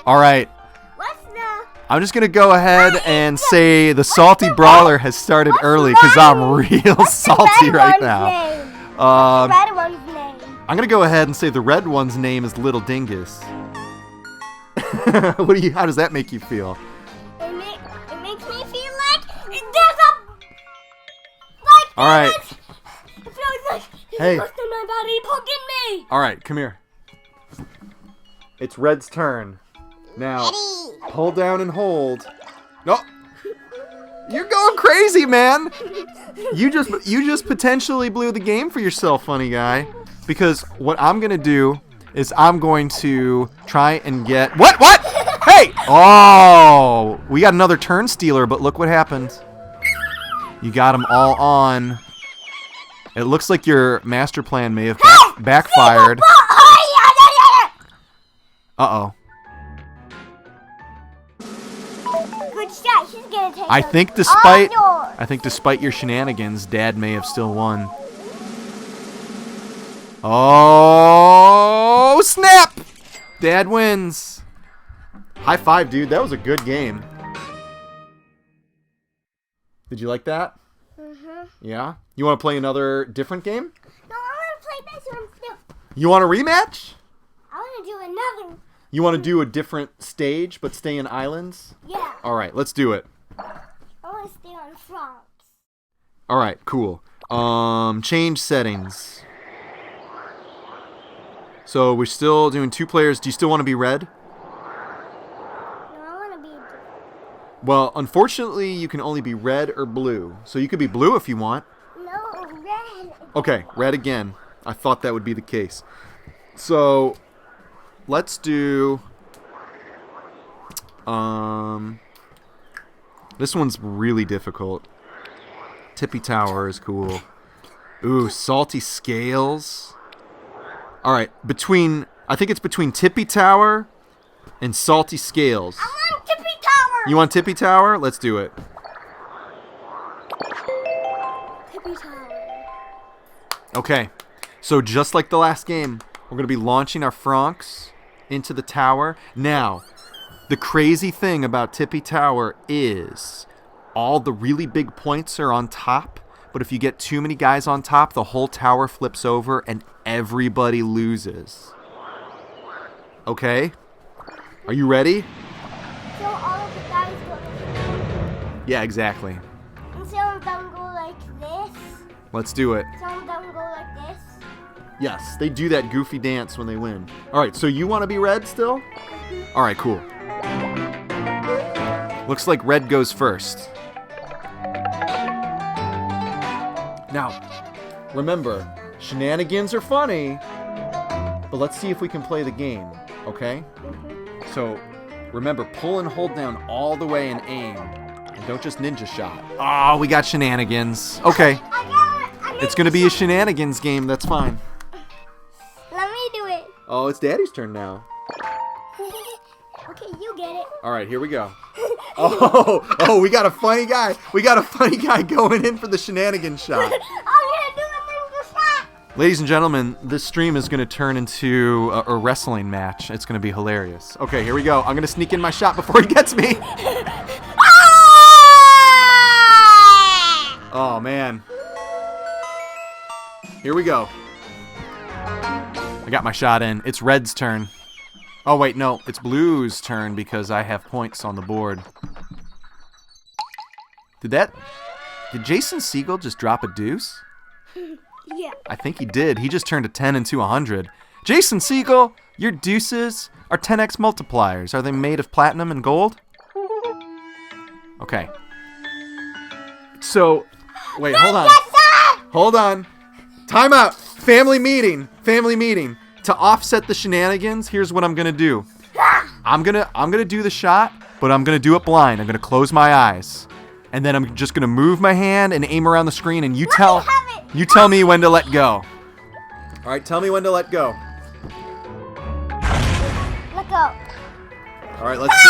All right. What's the... I'm just going to go ahead and say the salty brawler has started early because I'm real salty right now. What's the red one's name? I'm going to go ahead and say the red one's name is Little Dingus. How does that make you feel? It makes me feel like there's a... Like All right. It feels like Hey. there's in my body poking me. All right, come here. It's Red's turn. Now, Ready. pull down and hold. No. You're going crazy, man. You just potentially blew the game for yourself, funny guy. Because what I'm going to do is I'm going to try and get... What? Hey! Oh! We got another turn stealer, but look what happened. You got them all on. It looks like your master plan may have backfired. Uh-oh. Good shot. She's gonna take I think despite your shenanigans, Dad may have still won. Oh, snap! Dad wins. High five, dude. That was a good game. Did you like that? Mm-hmm. Yeah? You want to play another different game? No, I want to play this one still. You want a rematch? I want to do another. You want to do a different stage, but stay in islands? Yeah. All right, let's do it. I want to stay on frogs. All right, cool. Change settings. So we're still doing 2 players. Do you still want to be red? No, I want to be. Well, unfortunately, you can only be red or blue. So you could be blue if you want. No, red. Okay, red again. I thought that would be the case. So let's do this one's really difficult. Tippy Tower is cool. Ooh, salty scales. All right, I think it's between Tippy Tower and salty scales. I want Tippy Tower. You want Tippy Tower? Let's do it. Tippy Tower. Okay, so just like the last game, we're going to be launching our Francs into the tower. Now, the crazy thing about Tippy Tower is all the really big points are on top, but if you get too many guys on top, the whole tower flips over and everybody loses. Okay? Are you ready? So all of the guys go like Yeah, exactly. and some of them go like this. Let's do it. Some of them go like this. Yes, they do that goofy dance when they win. All right, so you want to be red still? All right, cool. Looks like red goes first. Now, remember, shenanigans are funny, but let's see if we can play the game, okay? So, remember, pull and hold down all the way and aim. And don't just ninja shot. Oh, we got shenanigans. Okay, it's going to be a shenanigans game, that's fine. Let me do it. Oh, it's Daddy's turn now. Okay, you get it. All right, here we go. Oh, we got a funny guy. We got a funny guy going in for the shenanigans shot. I'm gonna do a ninja shot. Ladies and gentlemen, this stream is going to turn into a wrestling match. It's going to be hilarious. Okay, here we go. I'm going to sneak in my shot before he gets me. Oh, man. Here we go. I got my shot in. It's red's turn. Oh, wait, no. It's blue's turn because I have points on the board. Did Jason Segel just drop a deuce? Yeah. I think he did. He just turned a 10 into 100. Jason Segel, your deuces are 10x multipliers. Are they made of platinum and gold? Okay. So, wait, hold on. Hold on. Time out. Family meeting. Family meeting. To offset the shenanigans, here's what I'm gonna do. I'm gonna do the shot, but I'm gonna do it blind. I'm gonna close my eyes, and then I'm just gonna move my hand and aim around the screen, and you tell me when to let go. All right, tell me when to let go. Let go. All right, let's see.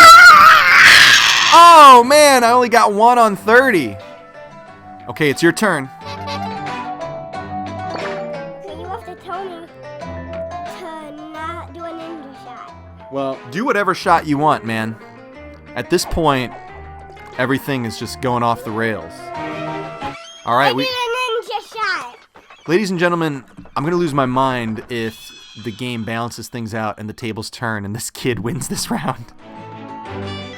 Oh man, I only got 1 on 30. Okay, it's your turn. So you have to tell me to not do a ninja shot. Well, do whatever shot you want, man. At this point, everything is just going off the rails. All right, I did a ninja shot. ladies and gentlemen, I'm gonna lose my mind if the game balances things out and the tables turn and this kid wins this round.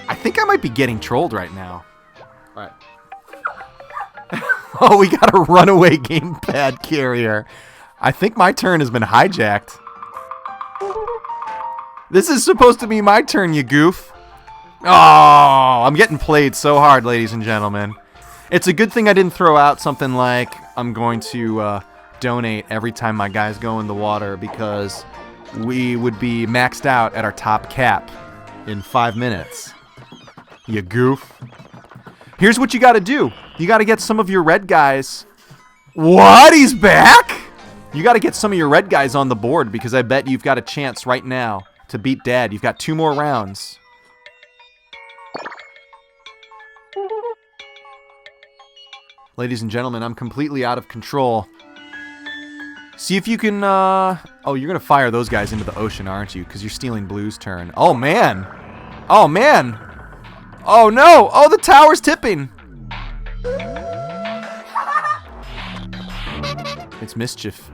I think I might be getting trolled right now. All right. Oh, we got a runaway gamepad carrier. I think my turn has been hijacked. This is supposed to be my turn, you goof. Oh, I'm getting played so hard, ladies and gentlemen. It's a good thing I didn't throw out something like I'm going to donate every time my guys go in the water, because we would be maxed out at our top cap in 5 minutes. You goof. Here's what you got to do. You got to get some of your red guys What? He's back? You got to get some of your red guys on the board because I bet you've got a chance right now to beat Dad. You've got 2 more rounds. Ladies and gentlemen, I'm completely out of control. See if you can, oh, you're going to fire those guys into the ocean, aren't you? Because you're stealing Blue's turn. Oh, man. Oh, man. Oh, no. Oh, the tower's tipping. It's mischief.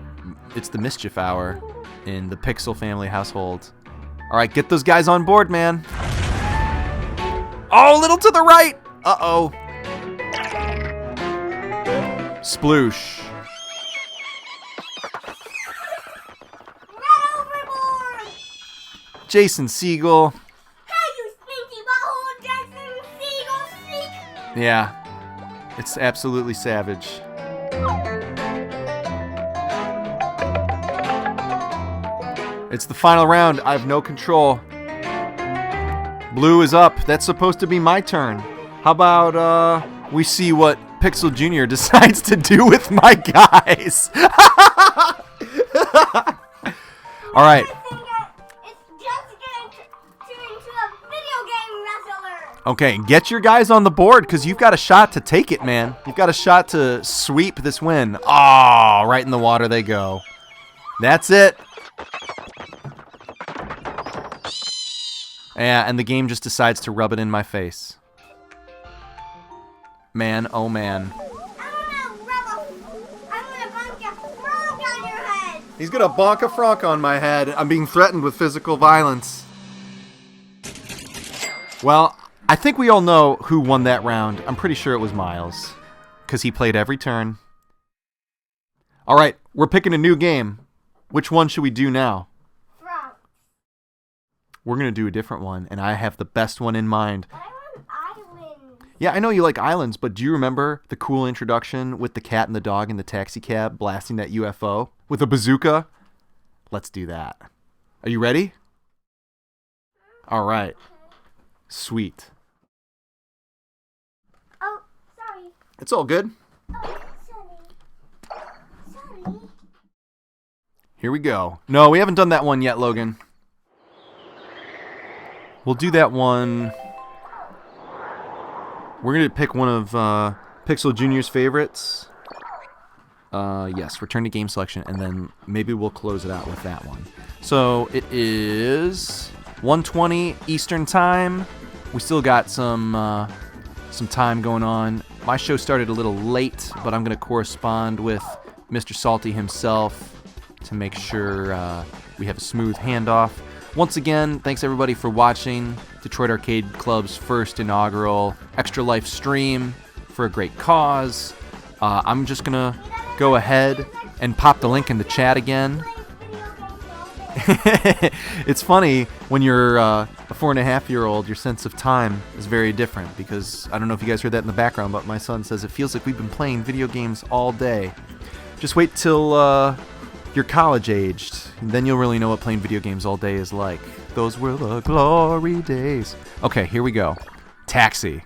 It's the mischief hour in the Pixel family household. All right, get those guys on board, man. Oh, a little to the right. Uh-oh. Sploosh. Run overboard! Jason Segel. Hey, you stinky butthole, Jason Segel, sneak! Yeah, it's absolutely savage. It's the final round. I have no control. Blue is up. That's supposed to be my turn. How about we see what Pixel Jr. decides to do with my guys? All right. It's just going to turn into a video game wrestler. Okay, get your guys on the board because you've got a shot to take it, man. You've got a shot to sweep this win. Oh, right in the water they go. That's it. Yeah, and the game just decides to rub it in my face. Man, oh man. He's gonna bonk a frunk on my head. I'm being threatened with physical violence. Well, I think we all know who won that round. I'm pretty sure it was Miles, because he played every turn. All right, we're picking a new game. Which one should we do now? We're gonna do a different one, and I have the best one in mind. But I want islands. Yeah, I know you like islands, but do you remember the cool introduction with the cat and the dog in the taxi cab blasting that UFO with a bazooka? Let's do that. Are you ready? All right. Sweet. Oh, sorry. It's all good. Oh, sorry. Here we go. No, we haven't done that one yet, Logan. We'll do that one. We're going to pick one of Pixel Jr.'s favorites. Yes, return to game selection, and then maybe we'll close it out with that one. So it is 1:20 Eastern Time. We still got some time going on. My show started a little late, but I'm going to correspond with Mr. Salty himself to make sure we have a smooth handoff. Once again, thanks everybody for watching Detroit Arcade Club's first inaugural Extra Life stream for a great cause. I'm just going to go ahead and pop the link in the chat again. It's funny, when you're a 4.5-year-old, your sense of time is very different because, I don't know if you guys heard that in the background, but my son says it feels like we've been playing video games all day. Just wait till you're college-aged, and then you'll really know what playing video games all day is like. Those were the glory days. Okay, here we go. Taxi.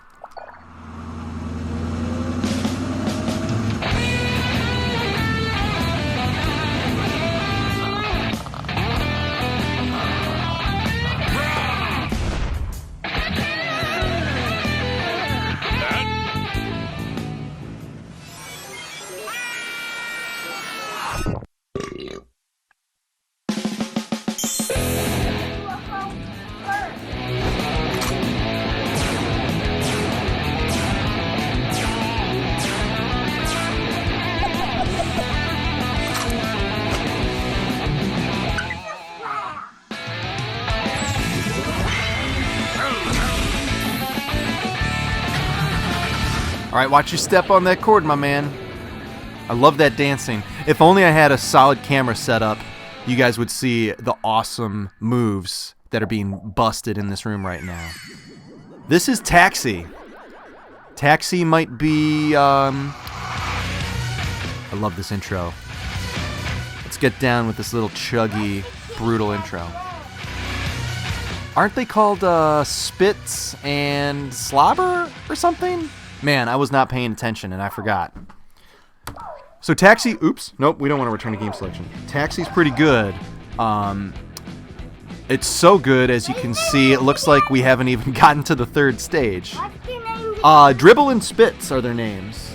All right, watch your step on that cord, my man. I love that dancing. If only I had a solid camera set up, you guys would see the awesome moves that are being busted in this room right now. This is Taxi. Taxi might be, I love this intro. Let's get down with this little chuggy, brutal intro. Aren't they called Spits and Slobber or something? Man, I was not paying attention and I forgot. So Taxi, oops, nope, we don't want to return to game selection. Taxi's pretty good. It's so good, as you can see, it looks like we haven't even gotten to the third stage. What's your name? Dribble and Spitz are their names.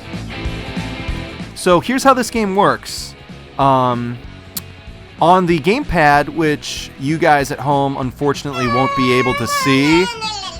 So here's how this game works. On the gamepad, which you guys at home unfortunately won't be able to see,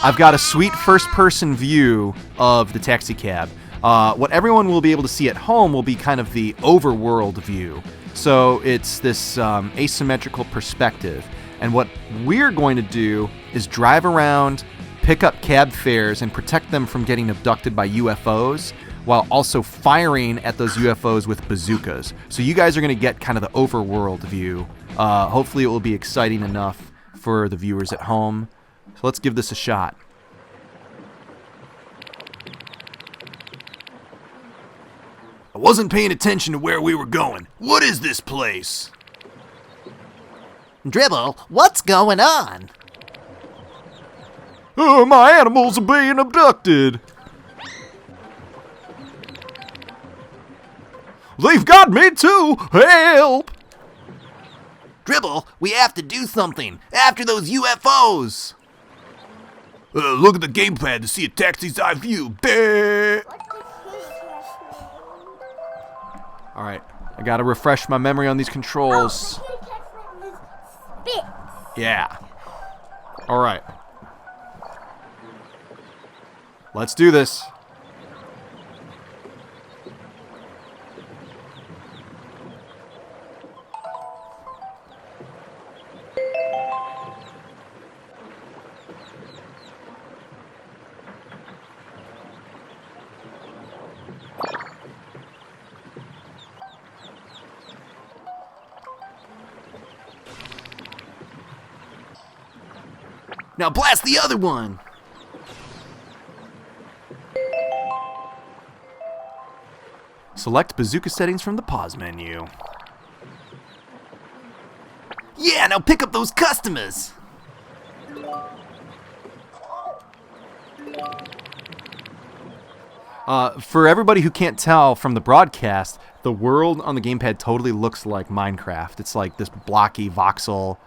I've got a sweet first-person view of the taxi cab. What everyone will be able to see at home will be kind of the overworld view. So it's this asymmetrical perspective. And what we're going to do is drive around, pick up cab fares, and protect them from getting abducted by UFOs, while also firing at those UFOs with bazookas. So you guys are going to get kind of the overworld view. Hopefully it will be exciting enough for the viewers at home. So let's give this a shot. I wasn't paying attention to where we were going. What is this place? Dribble, what's going on? Oh, my animals are being abducted. They've got me too. Help! Dribble, we have to do something. After those UFOs. Look at the gamepad to see a taxi's eye view. All right, I gotta refresh my memory on these controls. Spit. Yeah. All right. Let's do this. Now blast the other one. Select bazooka settings from the pause menu. Yeah, now pick up those customers. For everybody who can't tell from the broadcast, the world on the gamepad totally looks like Minecraft. It's like this blocky voxel,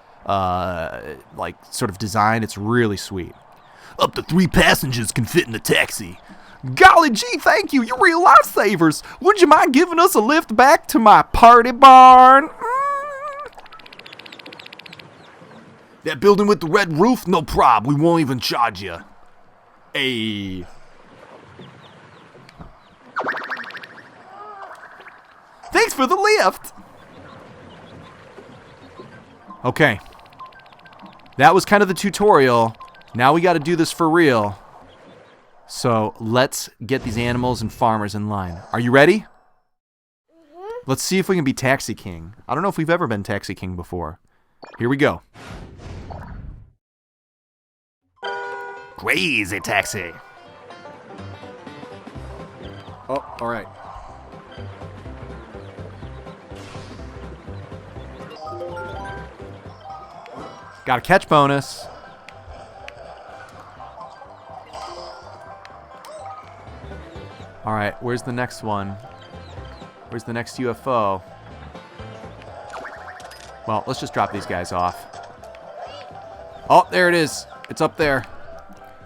like sort of design. It's really sweet. Up to 3 passengers can fit in the taxi. Golly gee, thank you. You're real lifesavers. Would you mind giving us a lift back to my party barn? That building with the red roof? No prob. We won't even charge you. Hey. Thanks for the lift. Okay. That was kind of the tutorial. Now we got to do this for real. So let's get these animals and farmers in line. Are you ready? Mm-hmm. Let's see if we can be Taxi King. I don't know if we've ever been Taxi King before. Here we go. Crazy taxi. Oh, all right. Got a catch bonus. All right, where's the next one? Where's the next UFO? Well, let's just drop these guys off. Oh, there it is. It's up there.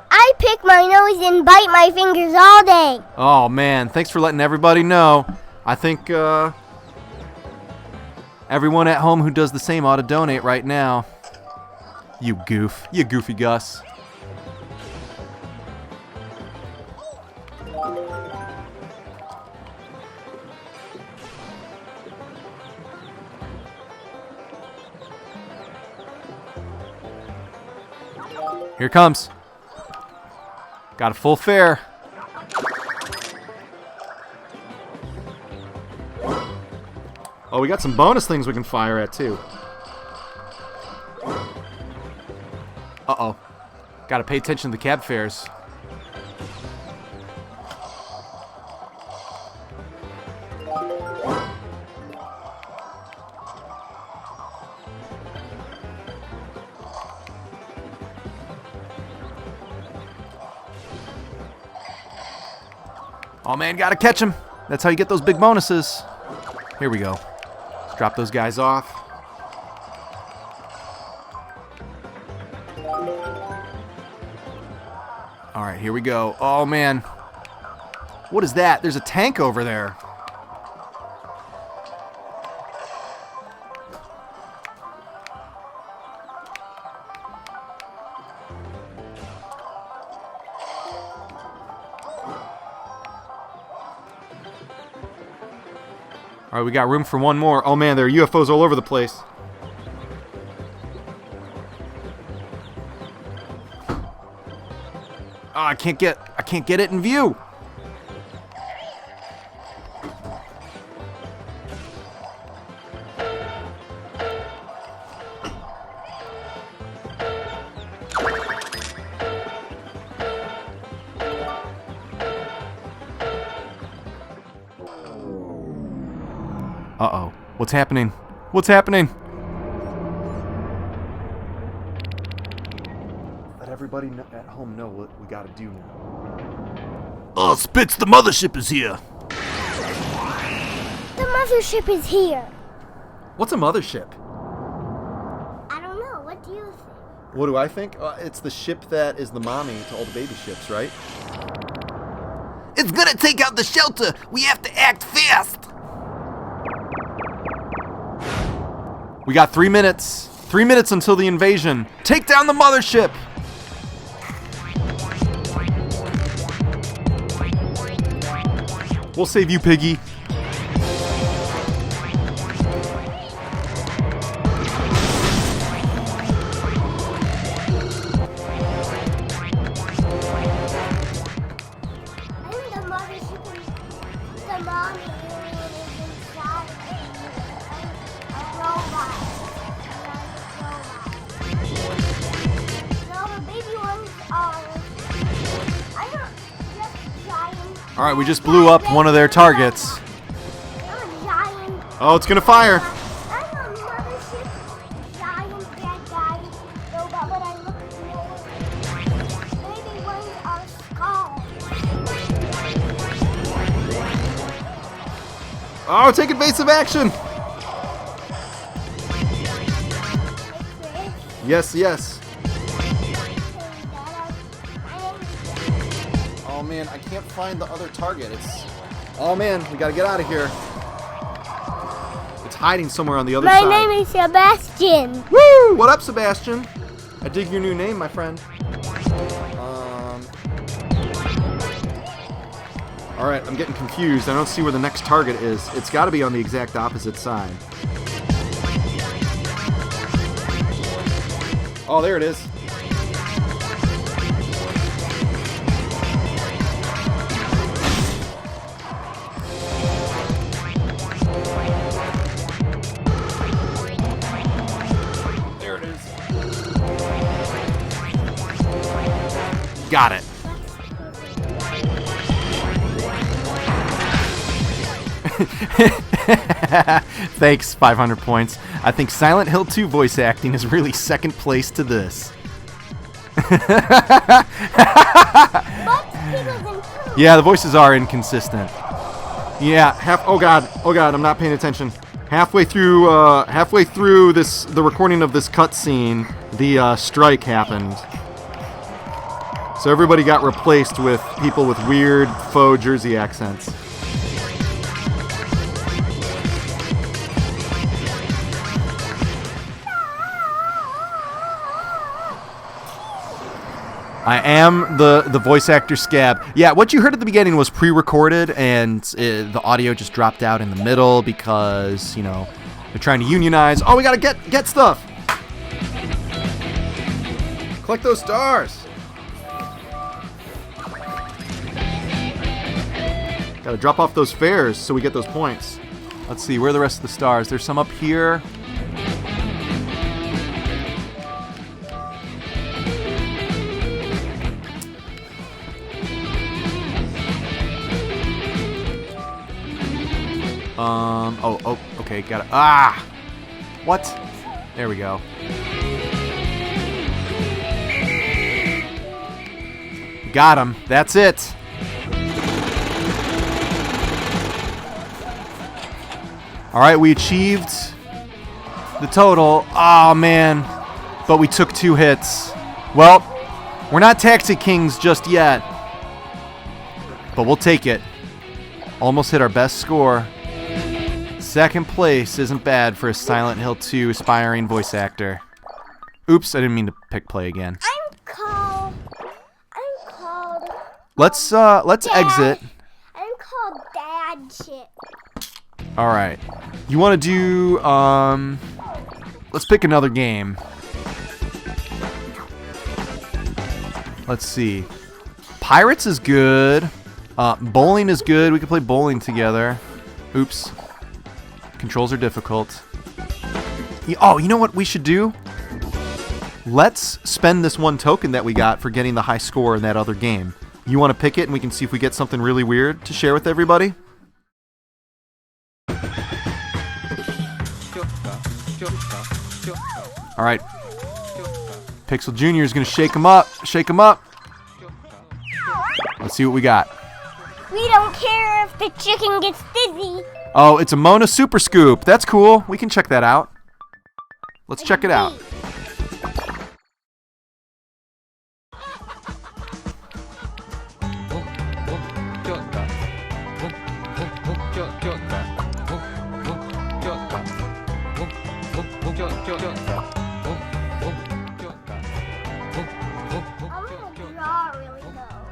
I pick my nose and bite my fingers all day. Oh, man. Thanks for letting everybody know. I think everyone at home who does the same ought to donate right now. You goof. You goofy Gus. Here it comes. Got a full fare. Oh, we got some bonus things we can fire at, too. Uh-oh. Got to pay attention to the cab fares. Oh man, gotta catch him. That's how you get those big bonuses. Here we go. Let's drop those guys off. All right, here we go. Oh, man. What is that? There's a tank over there. All right, we got room for one more. Oh man, there are UFOs all over the place. Oh, I can't get it in view. Uh-oh. What's happening? What's happening? Let everybody at home know what we gotta do now. Spitz, the mothership is here. The mothership is here. What's a mothership? I don't know. What do you think? What do I think? It's the ship that is the mommy to all the baby ships, right? It's gonna take out the shelter. We have to act fast. We got 3 minutes. 3 minutes until the invasion. Take down the mothership! We'll save you, Piggy. All right, we just blew up one of their targets. Oh, it's gonna fire. Oh, take evasive action. Yes, yes. Oh man, I can't find the other target. Oh man, we gotta get out of here. It's hiding somewhere on the other side. My name is Sebastian. Woo! What up, Sebastian? I dig your new name, my friend. All right, I'm getting confused. I don't see where the next target is. It's got to be on the exact opposite side. Oh, there it is. There it is. Got it. Thanks, 500 points. I think Silent Hill 2 voice acting is really second place to this. Yeah, the voices are inconsistent. Yeah, oh god, I'm not paying attention. Halfway through the recording of this cutscene, the strike happened. So everybody got replaced with people with weird faux Jersey accents. I am the voice actor Scab. Yeah, what you heard at the beginning was pre-recorded, and the audio just dropped out in the middle because, you know, they're trying to unionize. Oh, we gotta get stuff! Collect those stars! Gotta drop off those fares so we get those points. Let's see, where are the rest of the stars? There's some up here. Oh, okay, got it. Ah! What? There we go. Got him. That's it. All right, we achieved the total. Oh, man. But we took 2 hits. Well, we're not Taxi Kings just yet. But we'll take it. Almost hit our best score. Second place isn't bad for a Silent Hill 2 aspiring voice actor. Oops, I didn't mean to pick play again. I'm called. Let's Dad. exit. I'm called Dad Chip. All right. You want to do let's pick another game. Let's see. Pirates is good. Bowling is good. We can play bowling together. Oops. Controls are difficult. Oh, you know what we should do? Let's spend this 1 token that we got for getting the high score in that other game. You want to pick it and we can see if we get something really weird to share with everybody? All right. Pixel Jr. is going to shake him up. Shake him up. Let's see what we got. We don't care if the chicken gets dizzy. Oh, it's a Mona Super Scoop. That's cool. We can check that out. Let's check it out.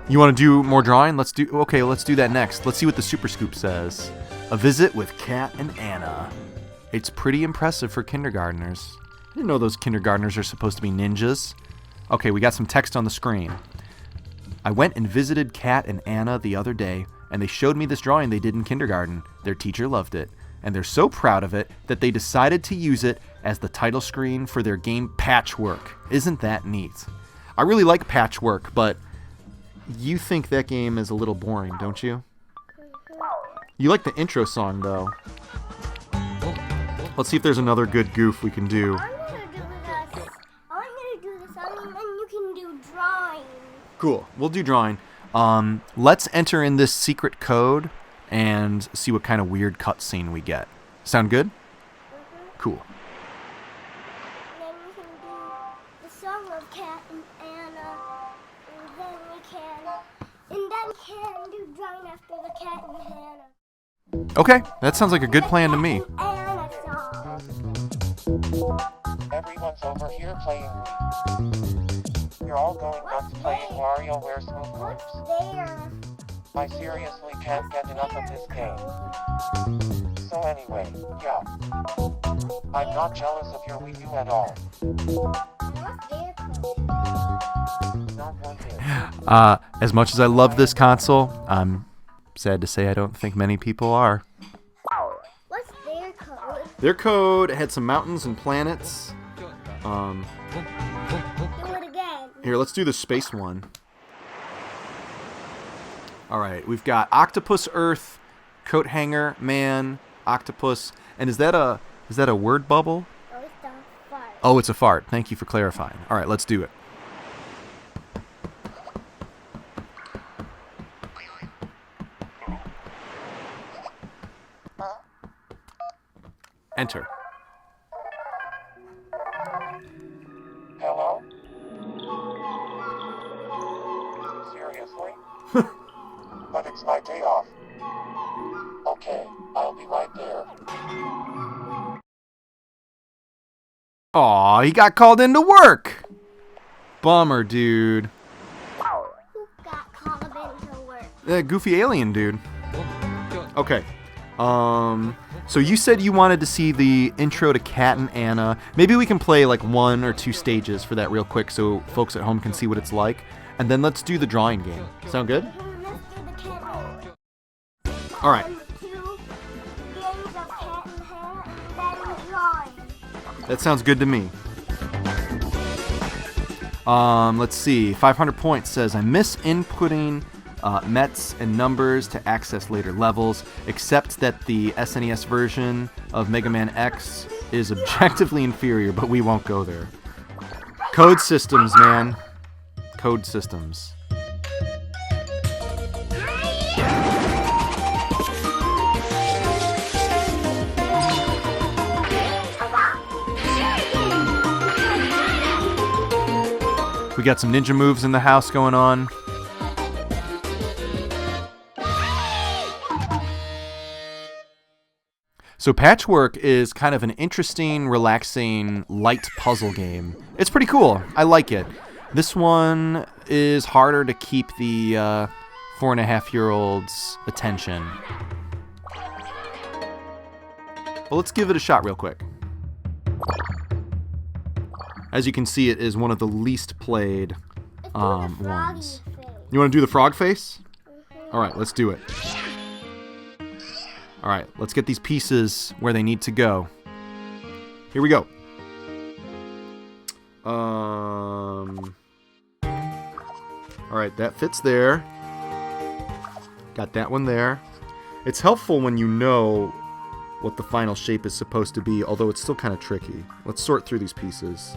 You want to do more drawing? Let's do that next. Let's see what the Super Scoop says. A visit with Kat and Anna. It's pretty impressive for kindergartners. I didn't know those kindergartners are supposed to be ninjas. Okay, we got some text on the screen. I went and visited Kat and Anna the other day, and they showed me this drawing they did in kindergarten. Their teacher loved it, and they're so proud of it that they decided to use it as the title screen for their game Patchwork. Isn't that neat? I really like Patchwork, but you think that game is a little boring, don't you? You like the intro song, though. Let's see if there's another good goof we can do. I'm gonna do this, and you can do drawing. Cool. We'll do drawing. Let's enter in this secret code and see what kind of weird cutscene we get. Sound good? Mm-hmm. Cool. And then we can do the song of Kat and Anna, and then we can do drawing after the Kat and Hannah. Okay, that sounds like a good plan to me. Anna song. Everyone's over here playing Wii. You're all going nuts playing Wario Where Smooth Groups. There. I seriously can't get enough of this game. So anyway, yeah. I'm not jealous of your Wii U at all. What's their code? Not one bit. As much as I love this console, I'm sad to say I don't think many people are. What's their code? Their code had some mountains and planets. Do it again. Here, let's do the space one. All right, we've got Octopus Earth, Coat Hanger, Man, Octopus, and is that a word bubble? Oh, it's a fart. Oh, it's a fart. Thank you for clarifying. All right, let's do it. Enter. Hello? Seriously? But it's my day off. Okay, I'll be right there. Aw, he got called into work. Bummer, dude. Who got called into work? That goofy alien dude. Okay. So you said you wanted to see the intro to Kat and Anna. Maybe we can play like 1 or 2 stages for that real quick so folks at home can see what it's like. And then let's do the drawing game. Sound good? Let's do the Kat and All right. 2 games of Kat and Hannah, then drawing. That sounds good to me. Let's see. 500 points says I miss inputting mets and numbers to access later levels, except that the SNES version of Mega Man X is objectively inferior, but we won't go there. Code systems, man. Code systems. We got some ninja moves in the house going on. So Patchwork is kind of an interesting, relaxing, light puzzle game. It's pretty cool. I like it. This one is harder to keep the 4.5-year-old's attention. Well, let's give it a shot real quick. As you can see, it is one of the least played ones. You want to do the frog face? All right, let's do it. All right, let's get these pieces where they need to go. Here we go. All right, that fits there. Got that one there. It's helpful when you know what the final shape is supposed to be, although it's still kind of tricky. Let's sort through these pieces.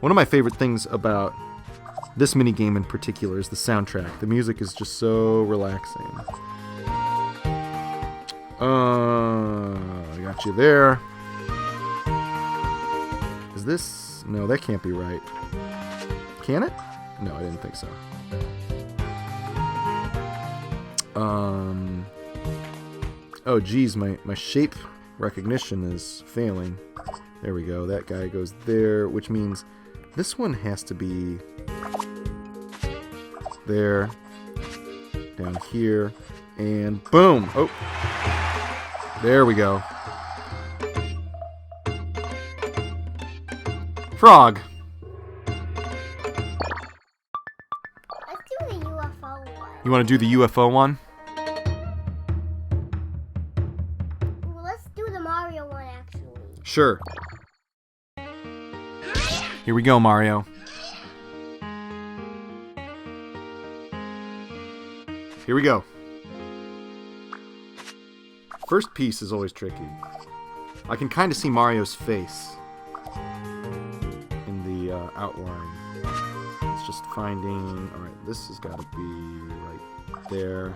One of my favorite things about this mini game in particular is the soundtrack. The music is just so relaxing. I got you there. Is this... No, that can't be right. Can it? No, I didn't think so. Oh, geez, my shape recognition is failing. There we go. That guy goes there, which means this one has to be there, down here, and boom! Oh, there we go. Frog. Let's do the UFO one. You want to do the UFO one? Well, let's do the Mario one, actually. Sure. Here we go, Mario. Here we go. First piece is always tricky. I can kind of see Mario's face in the outline. It's just finding... Alright, this has got to be right there.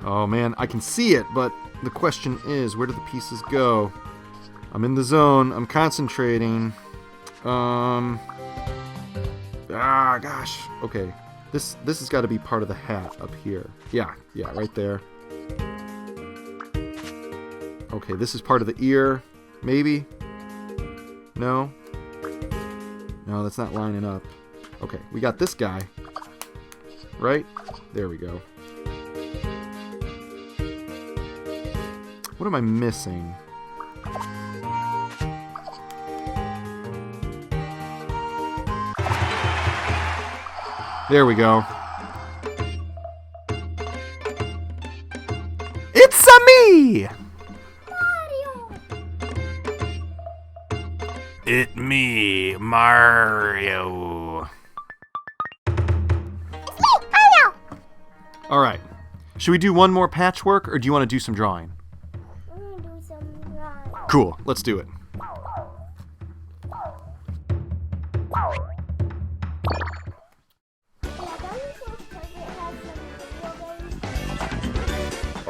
Oh man, I can see it, but the question is, where do the pieces go? I'm in the zone. I'm concentrating. Gosh. Okay. This has got to be part of the hat up here. Yeah, right there. Okay, this is part of the ear. Maybe? No? No, that's not lining up. Okay, we got this guy. Right? There we go. What am I missing? There we go. It's a me! Mario! It me, Mario. Mario! Alright. Should we do one more patchwork, or do you want to do some drawing? I'm gonna do some drawing. Cool, let's do it.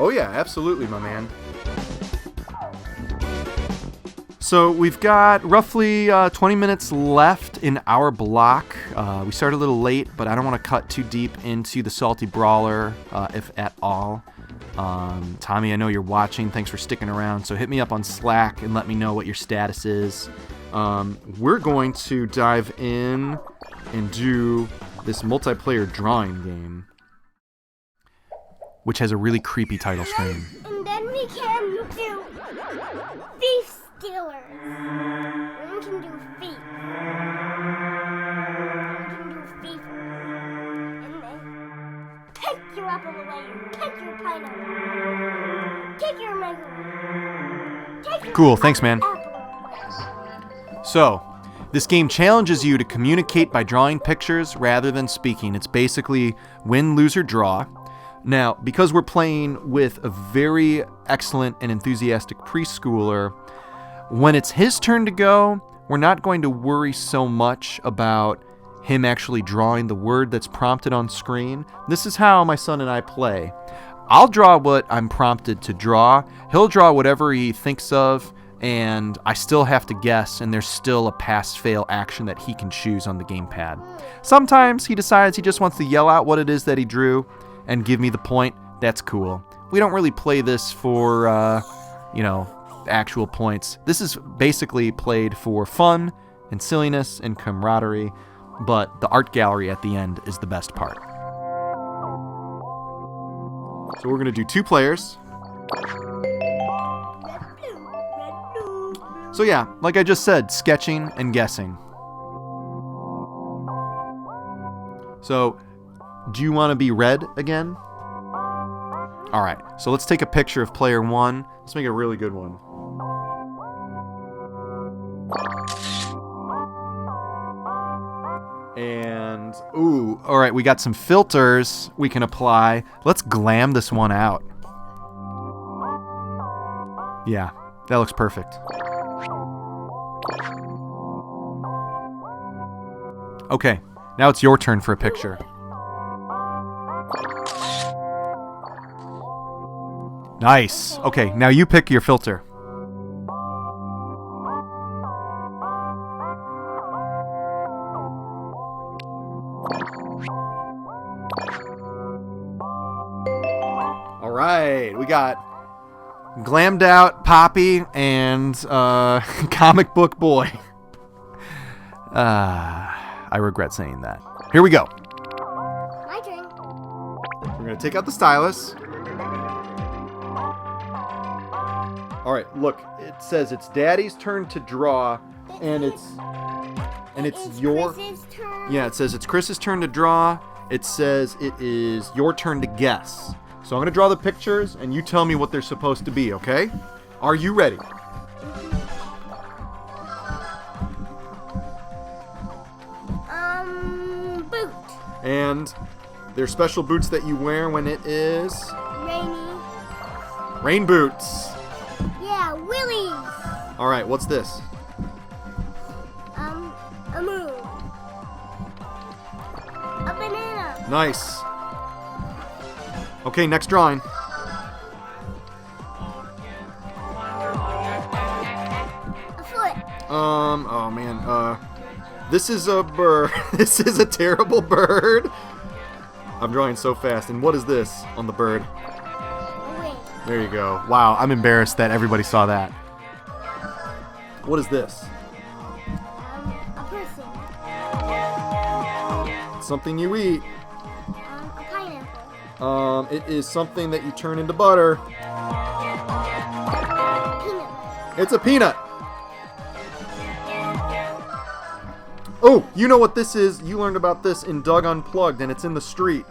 Oh yeah, absolutely, my man. So we've got roughly 20 minutes left in our block. We started a little late, but I don't want to cut too deep into the Salty Brawler, if at all. Tommy, I know you're watching. Thanks for sticking around. So hit me up on Slack and let me know what your status is. We're going to dive in and do this multiplayer drawing game, which has a really creepy title screen. And then we can do Thief Stealers. And we can do Thief. We can do Thief. And then take your apple away. Take your pineapple. Take your mango. Take your Cool, thanks, man. apple away. So, this game challenges you to communicate by drawing pictures rather than speaking. It's basically win, lose, or draw. Now, because we're playing with a very excellent and enthusiastic preschooler, when it's his turn to go, we're not going to worry so much about him actually drawing the word that's prompted on screen. This is how my son and I play. I'll draw what I'm prompted to draw. He'll draw whatever he thinks of, and I still have to guess, and there's still a pass-fail action that he can choose on the gamepad. Sometimes he decides he just wants to yell out what it is that he drew and give me the point. That's cool. We don't really play this for, actual points. This is basically played for fun and silliness and camaraderie, but the art gallery at the end is the best part. So we're going to do 2 players. So yeah, like I just said, sketching and guessing. So, do you want to be red again? Alright, so let's take a picture of player 1. Let's make a really good one. And, ooh, alright, we got some filters we can apply. Let's glam this one out. Yeah, that looks perfect. Okay, now it's your turn for a picture. Nice. Okay, now you pick your filter. All right, we got glammed out Poppy and comic book boy. I regret saying that. Here we go. My turn. We're going to take out the stylus. All right, look. It says it's Daddy's turn to draw, and it's your... Chris's turn. Yeah, it says it's Chris's turn to draw. It says it is your turn to guess. So I'm going to draw the pictures, and you tell me what they're supposed to be, okay? Are you ready? Boot. And there's special boots that you wear when it is... Rainy. Rain boots. Yeah, Willies. All right, what's this? A moon. A banana. Nice. Okay, next drawing. A foot. Oh man, this is a bird. This is a terrible bird. I'm drawing so fast. And what is this on the bird? A wing. There you go. Wow, I'm embarrassed that everybody saw that. What is this? A person. It's something you eat. A pineapple. It is something that you turn into butter. Peanut. It's a peanut. Oh, you know what this is? You learned about this in Doug Unplugged, and it's in the street.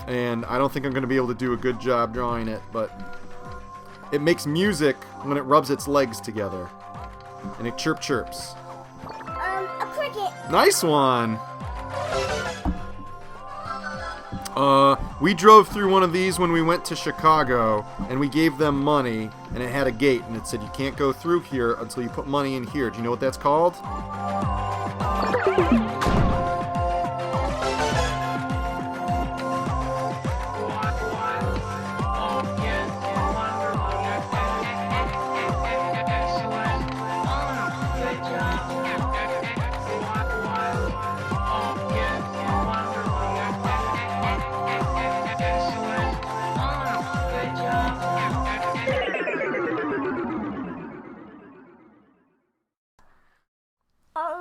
And I don't think I'm going to be able to do a good job drawing it, but it makes music when it rubs its legs together. And it chirps. A cricket. Nice one. We drove through one of these when we went to Chicago, and we gave them money, and it had a gate, and it said you can't go through here until you put money in here. Do you know what that's called?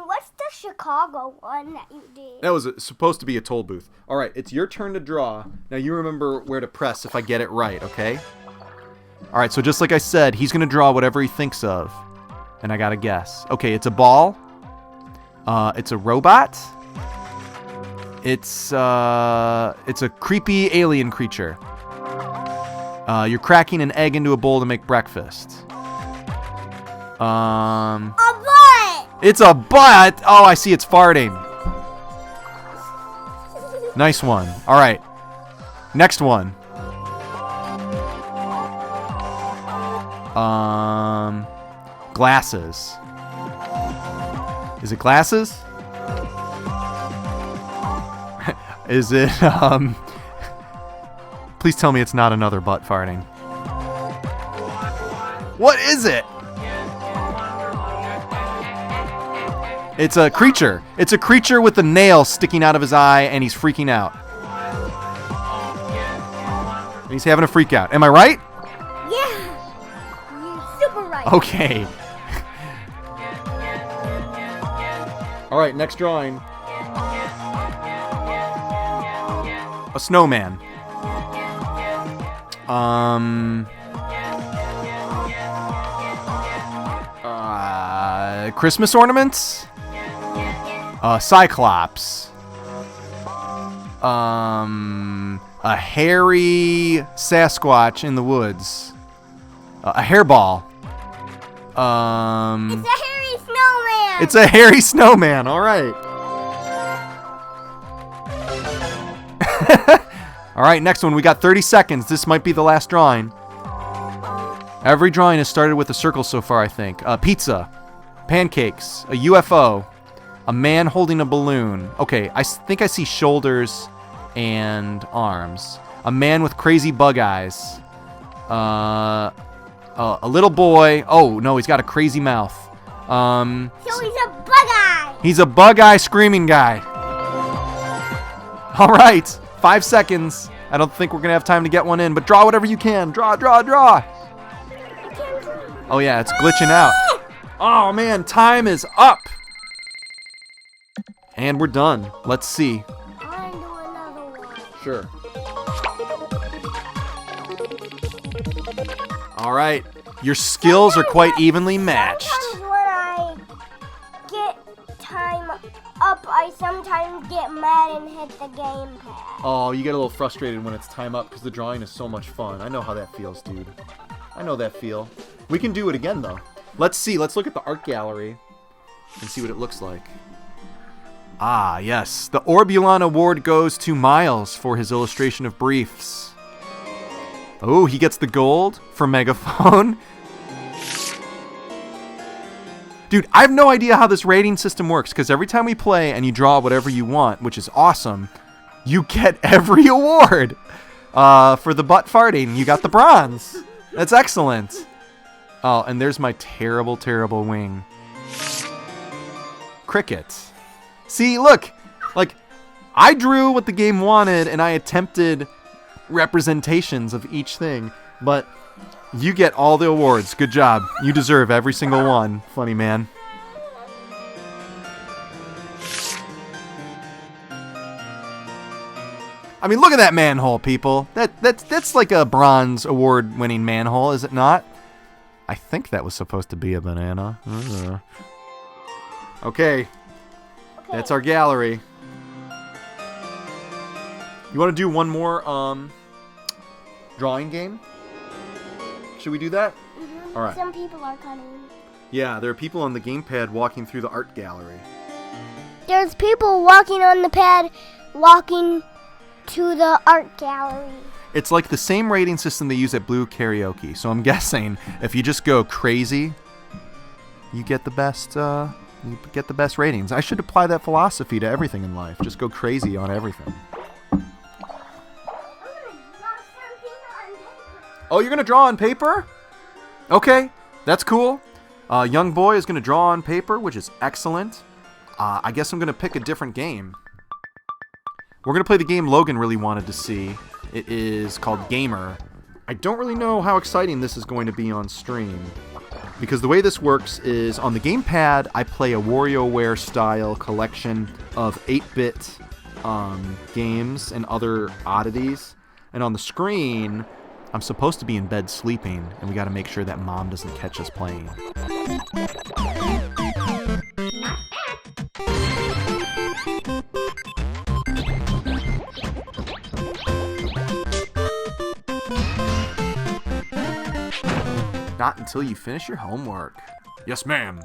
What's the Chicago one that you did? That was supposed to be a toll booth. All right, it's your turn to draw. Now you remember where to press if I get it right, okay? All right, so just like I said, he's going to draw whatever he thinks of. And I got to guess. Okay, it's a ball. It's a robot. It's a creepy alien creature. You're cracking an egg into a bowl to make breakfast. A butt! It's a butt! Oh, I see, it's farting. Nice one. All right. Next one. Glasses. Is it glasses? Is it, Please tell me it's not another butt farting. What is it? It's a creature. It's a creature with a nail sticking out of his eye, and he's freaking out. And he's having a freak out. Am I right? Yeah. You're super right. Okay. All right, next drawing. A snowman. Christmas ornaments. Cyclops. A hairy Sasquatch in the woods. A hairball. It's a hairy snowman. It's a hairy snowman. All right. All right, next one. We got 30 seconds. This might be the last drawing. Every drawing has started with a circle so far, I think. Pizza, pancakes, a UFO, a man holding a balloon. Okay, I think I see shoulders and arms. A man with crazy bug eyes. A little boy. Oh, no, he's got a crazy mouth. So he's a bug eye. He's a bug eye screaming guy. All right, 5 seconds. I don't think we're going to have time to get one in, but draw whatever you can. Draw, draw, draw. Oh, yeah, it's glitching out. Oh, man, time is up. And we're done. Let's see. I want to do another one. Sure. All right. Your skills are quite evenly matched. Sometimes when I get time up, I sometimes get mad and hit the gamepad. Oh, you get a little frustrated when it's time up because the drawing is so much fun. I know how that feels, dude. I know that feel. We can do it again, though. Let's see. Let's look at the art gallery and see what it looks like. Ah, yes. The Orbulon Award goes to Miles for his illustration of briefs. Oh, he gets the gold for Megaphone. Dude, I have no idea how this rating system works, because every time we play and you draw whatever you want, which is awesome, you get every award. For the butt farting, you got the bronze. That's excellent. Oh, and there's my terrible, terrible wing. Cricket. See, look, like, I drew what the game wanted, and I attempted representations of each thing, but you get all the awards. Good job. You deserve every single one, funny man. I mean, look at that manhole, people. That's like a bronze award-winning manhole, is it not? I think that was supposed to be a banana. Okay. That's our gallery. You want to do one more drawing game? Should we do that? Mm-hmm. All right. Some people are coming. Yeah, there are people on the gamepad walking through the art gallery. There's people walking on the pad, walking to the art gallery. It's like the same rating system they use at Blue Karaoke. So I'm guessing if you just go crazy, you get the best. You get the best ratings. I should apply that philosophy to everything in life. Just go crazy on everything. Oh, you're going to draw on paper? Okay, that's cool. Young boy is going to draw on paper, which is excellent. I guess I'm going to pick a different game. We're going to play the game Logan really wanted to see. It is called Gamer. I don't really know how exciting this is going to be on stream, because the way this works is on the gamepad, I play a WarioWare style collection of 8-bit games and other oddities. And on the screen, I'm supposed to be in bed sleeping, and we got to make sure that mom doesn't catch us playing. Not until you finish your homework. Yes, ma'am.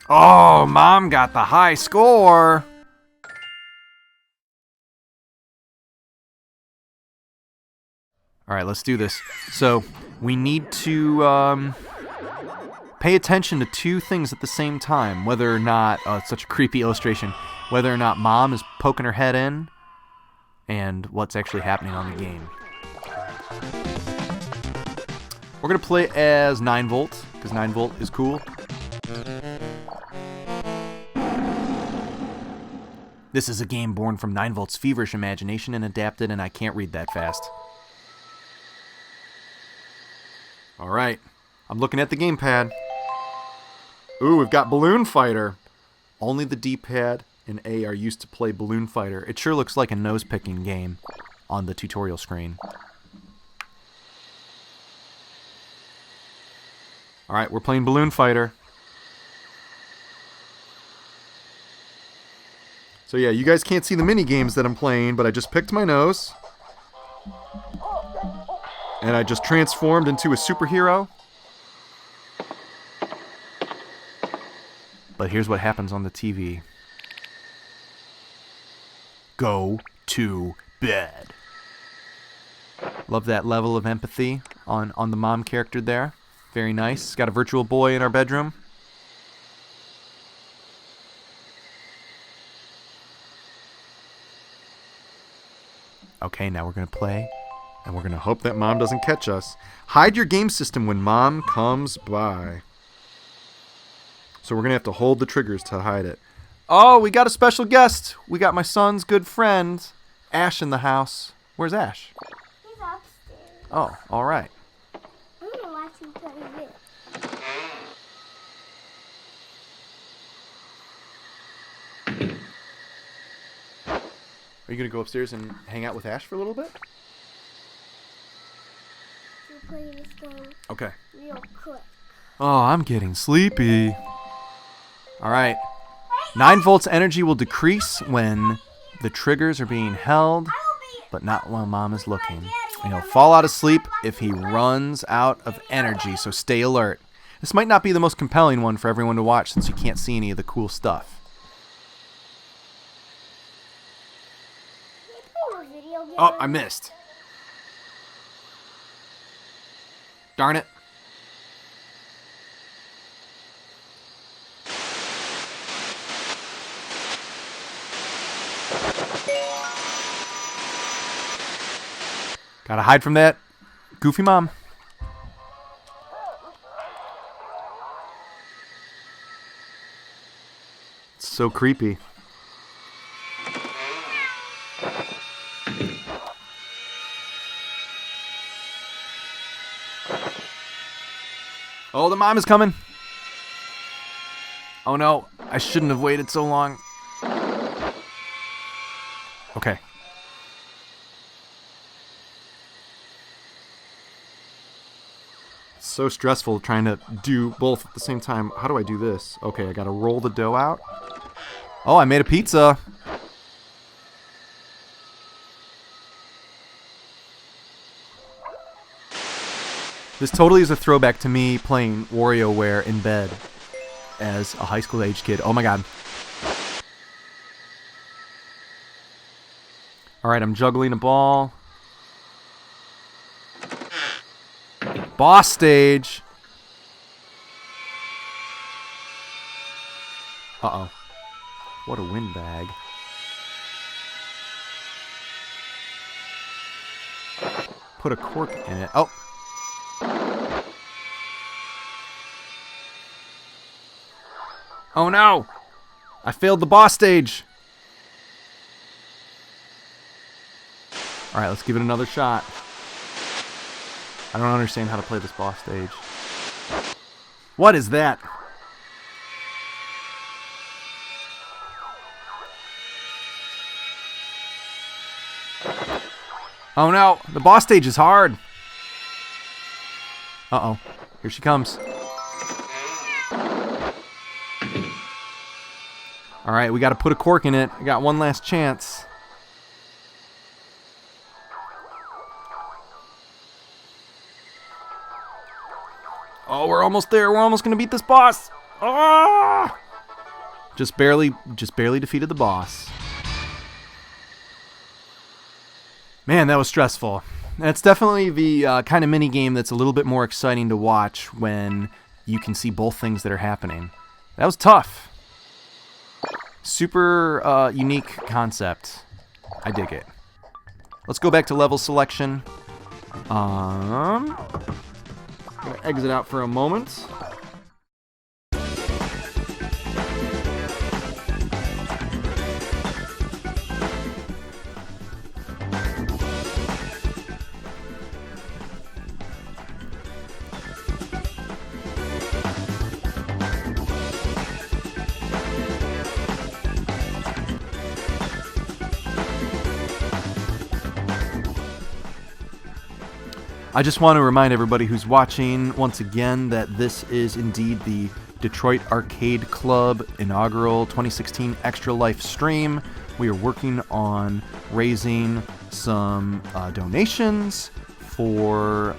Oh, Mom got the high score. All right, let's do this. So we need to pay attention to two things at the same time. Whether or not, it's such a creepy illustration, whether or not Mom is poking her head in and what's actually happening on the game. We're going to play as 9-volt, because 9-volt is cool. This is a game born from 9-volt's feverish imagination and adapted, and I can't read that fast. All right, I'm looking at the gamepad. Ooh, we've got Balloon Fighter. Only the D-pad and A are used to play Balloon Fighter. It sure looks like a nose-picking game on the tutorial screen. All right, we're playing Balloon Fighter. So yeah, you guys can't see the mini games that I'm playing, but I just picked my nose. And I just transformed into a superhero. But here's what happens on the TV. Go to bed. Love that level of empathy on the mom character there. Very nice. Got a virtual boy in our bedroom. Okay, now we're going to play. And we're going to hope that Mom doesn't catch us. Hide your game system when Mom comes by. So we're going to have to hold the triggers to hide it. Oh, we got a special guest. We got my son's good friend, Ash, in the house. Where's Ash? He's upstairs. Oh, all right. I'm going to watch him play this. Are you going to go upstairs and hang out with Ash for a little bit? We'll play this game Okay. real quick. Oh, I'm getting sleepy. All right. 9-volt's energy will decrease when the triggers are being held, but not while Mom is looking. And he'll fall out of sleep if he runs out of energy, so stay alert. This might not be the most compelling one for everyone to watch since you can't see any of the cool stuff. Oh, I missed. Darn it. Gotta hide from that goofy mom. It's so creepy. Oh, the mom is coming. Oh no, I shouldn't have waited so long. Okay. It's so stressful trying to do both at the same time. How do I do this? Okay, I gotta roll the dough out. Oh, I made a pizza. This totally is a throwback to me playing WarioWare in bed as a high school age kid. Oh my god. Alright, I'm juggling a ball. Boss stage. Uh-oh. What a windbag. Put a cork in it. Oh. Oh no! I failed the boss stage. Alright, let's give it another shot. I don't understand how to play this boss stage. What is that? Oh no, the boss stage is hard. Uh-oh, here she comes. Alright, we gotta put a cork in it. I got one last chance. Oh, we're almost there. We're almost gonna beat this boss. Oh! Just barely defeated the boss. Man, that was stressful. That's definitely the kind of mini game that's a little bit more exciting to watch when you can see both things that are happening. That was tough. Super unique concept. I dig it. Let's go back to level selection. Gonna exit out for a moment. I just want to remind everybody who's watching once again that this is indeed the Detroit Arcade Club inaugural 2016 Extra Life stream. We are working on raising some donations for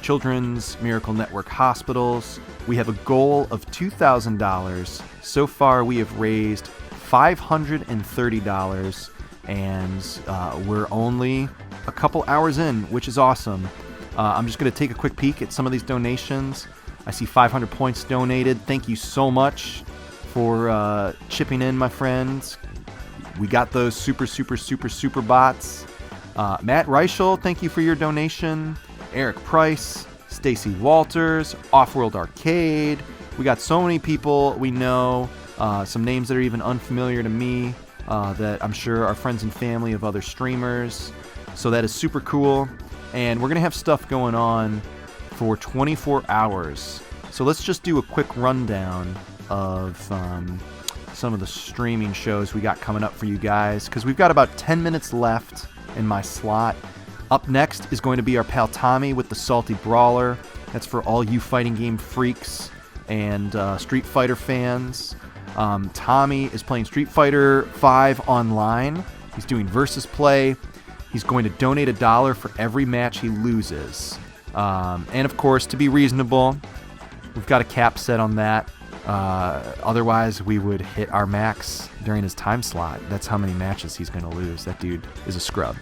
Children's Miracle Network hospitals. We have a goal of $2,000. So far we have raised $530, and we're only a couple hours in, which is awesome. I'm just going to take a quick peek at some of these donations. I see 500 points donated. Thank you so much for chipping in, my friends. We got those super bots. Matt Reichel, thank you for your donation. Eric Price, Stacy Walters, Offworld Arcade. We got so many people we know, some names that are even unfamiliar to me, that I'm sure are friends and family of other streamers. So that is super cool. And we're going to have stuff going on for 24 hours. So let's just do a quick rundown of some of the streaming shows we got coming up for you guys, because we've got about 10 minutes left in my slot. Up next is going to be our pal Tommy with the Salty Brawler. That's for all you fighting game freaks and Street Fighter fans. Tommy is playing Street Fighter V online. He's doing versus play. He's going to donate $1 for every match he loses. And of course, to be reasonable, we've got a cap set on that. Otherwise, we would hit our max during his time slot. That's how many matches he's going to lose. That dude is a scrub.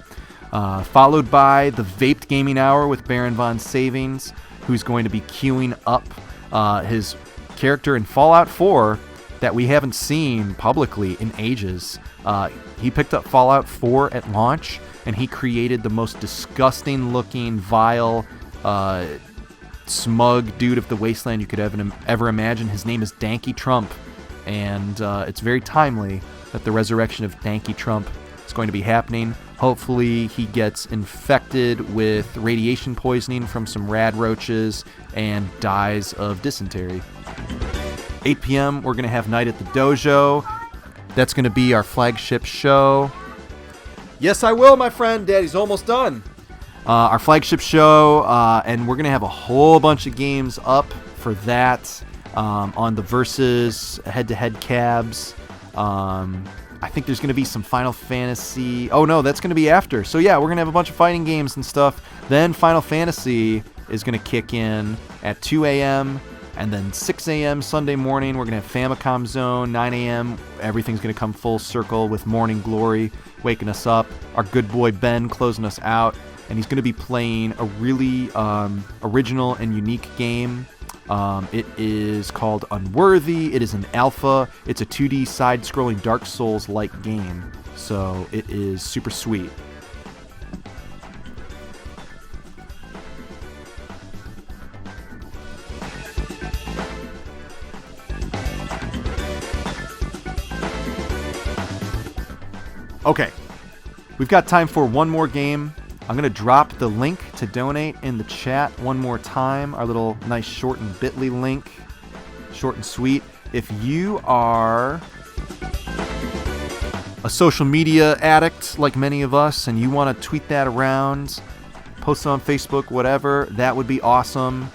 Followed by the Vaped Gaming Hour with Baron Von Savings, who's going to be queuing up his character in Fallout 4 that we haven't seen publicly in ages. He picked up Fallout 4 at launch, and he created the most disgusting-looking, vile, smug dude of the wasteland you could ever imagine. His name is Danky Trump, and it's very timely that the resurrection of Danky Trump is going to be happening. Hopefully he gets infected with radiation poisoning from some rad roaches and dies of dysentery. 8 p.m. we're going to have Night at the Dojo. That's going to be our flagship show. Yes, I will, my friend. Daddy's almost done. Our flagship show, and we're going to have a whole bunch of games up for that on the Versus head-to-head cabs. I think there's going to be some Final Fantasy. Oh, no, that's going to be after. So, yeah, we're going to have a bunch of fighting games and stuff. Then Final Fantasy is going to kick in at 2 a.m., and then 6 a.m. Sunday morning, we're going to have Famicom Zone. 9 a.m., everything's going to come full circle with Morning Glory waking us up. Our good boy Ben closing us out. And he's going to be playing a really original and unique game. It is called Unworthy. It is an alpha. It's a 2D side-scrolling Dark Souls-like game. So it is super sweet. Okay, we've got time for one more game. I'm going to drop the link to donate in the chat one more time. Our little nice short and bit.ly link. Short and sweet. If you are a social media addict like many of us and you want to tweet that around, post it on Facebook, whatever, that would be awesome.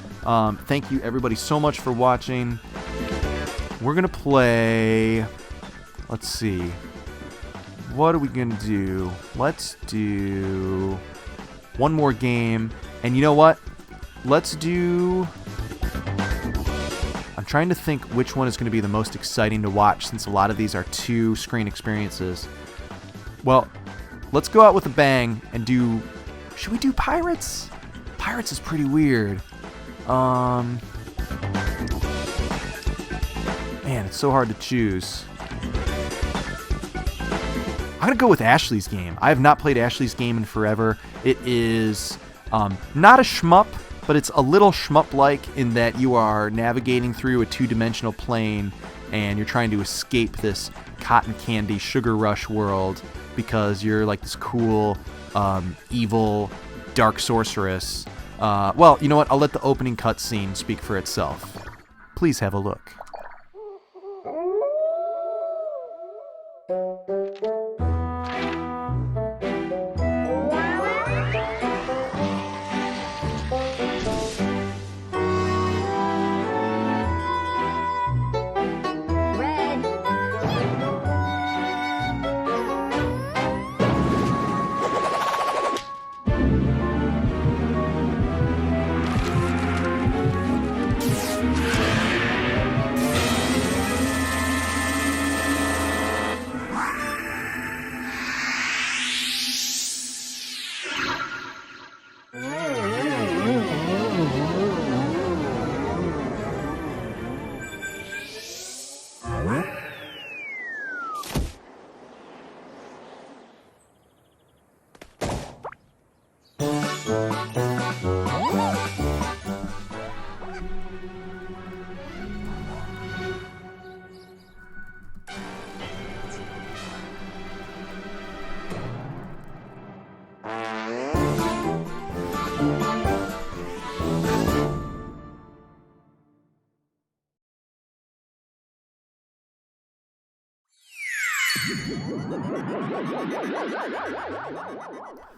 Thank you everybody so much for watching. We're going to play... Let's see. What are we going to do? Let's do one more game. And you know what? Let's do... I'm trying to think which one is going to be the most exciting to watch, since a lot of these are 2-screen experiences. Well, let's go out with a bang and do... Should we do Pirates? Pirates is pretty weird. Man, it's so hard to choose. I'm going to go with Ashley's game. I have not played Ashley's game in forever. It is not a shmup, but it's a little shmup-like in that you are navigating through a 2-dimensional plane and you're trying to escape this cotton candy sugar rush world because you're like this cool, evil, dark sorceress. Well, you know what? I'll let the opening cutscene speak for itself. Please have a look.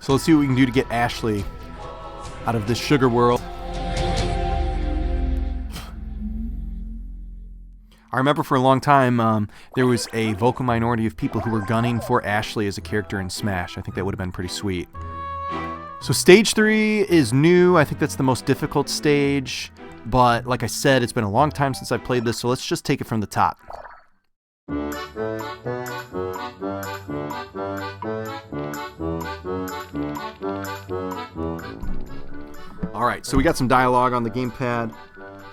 So let's see what we can do to get Ashley out of this sugar world. I remember for a long time there was a vocal minority of people who were gunning for Ashley as a character in Smash. I think that would have been pretty sweet. So stage 3 is new. I think that's the most difficult stage. But like I said, it's been a long time since I played this, so let's just take it from the top. Alright, so we got some dialogue on the gamepad.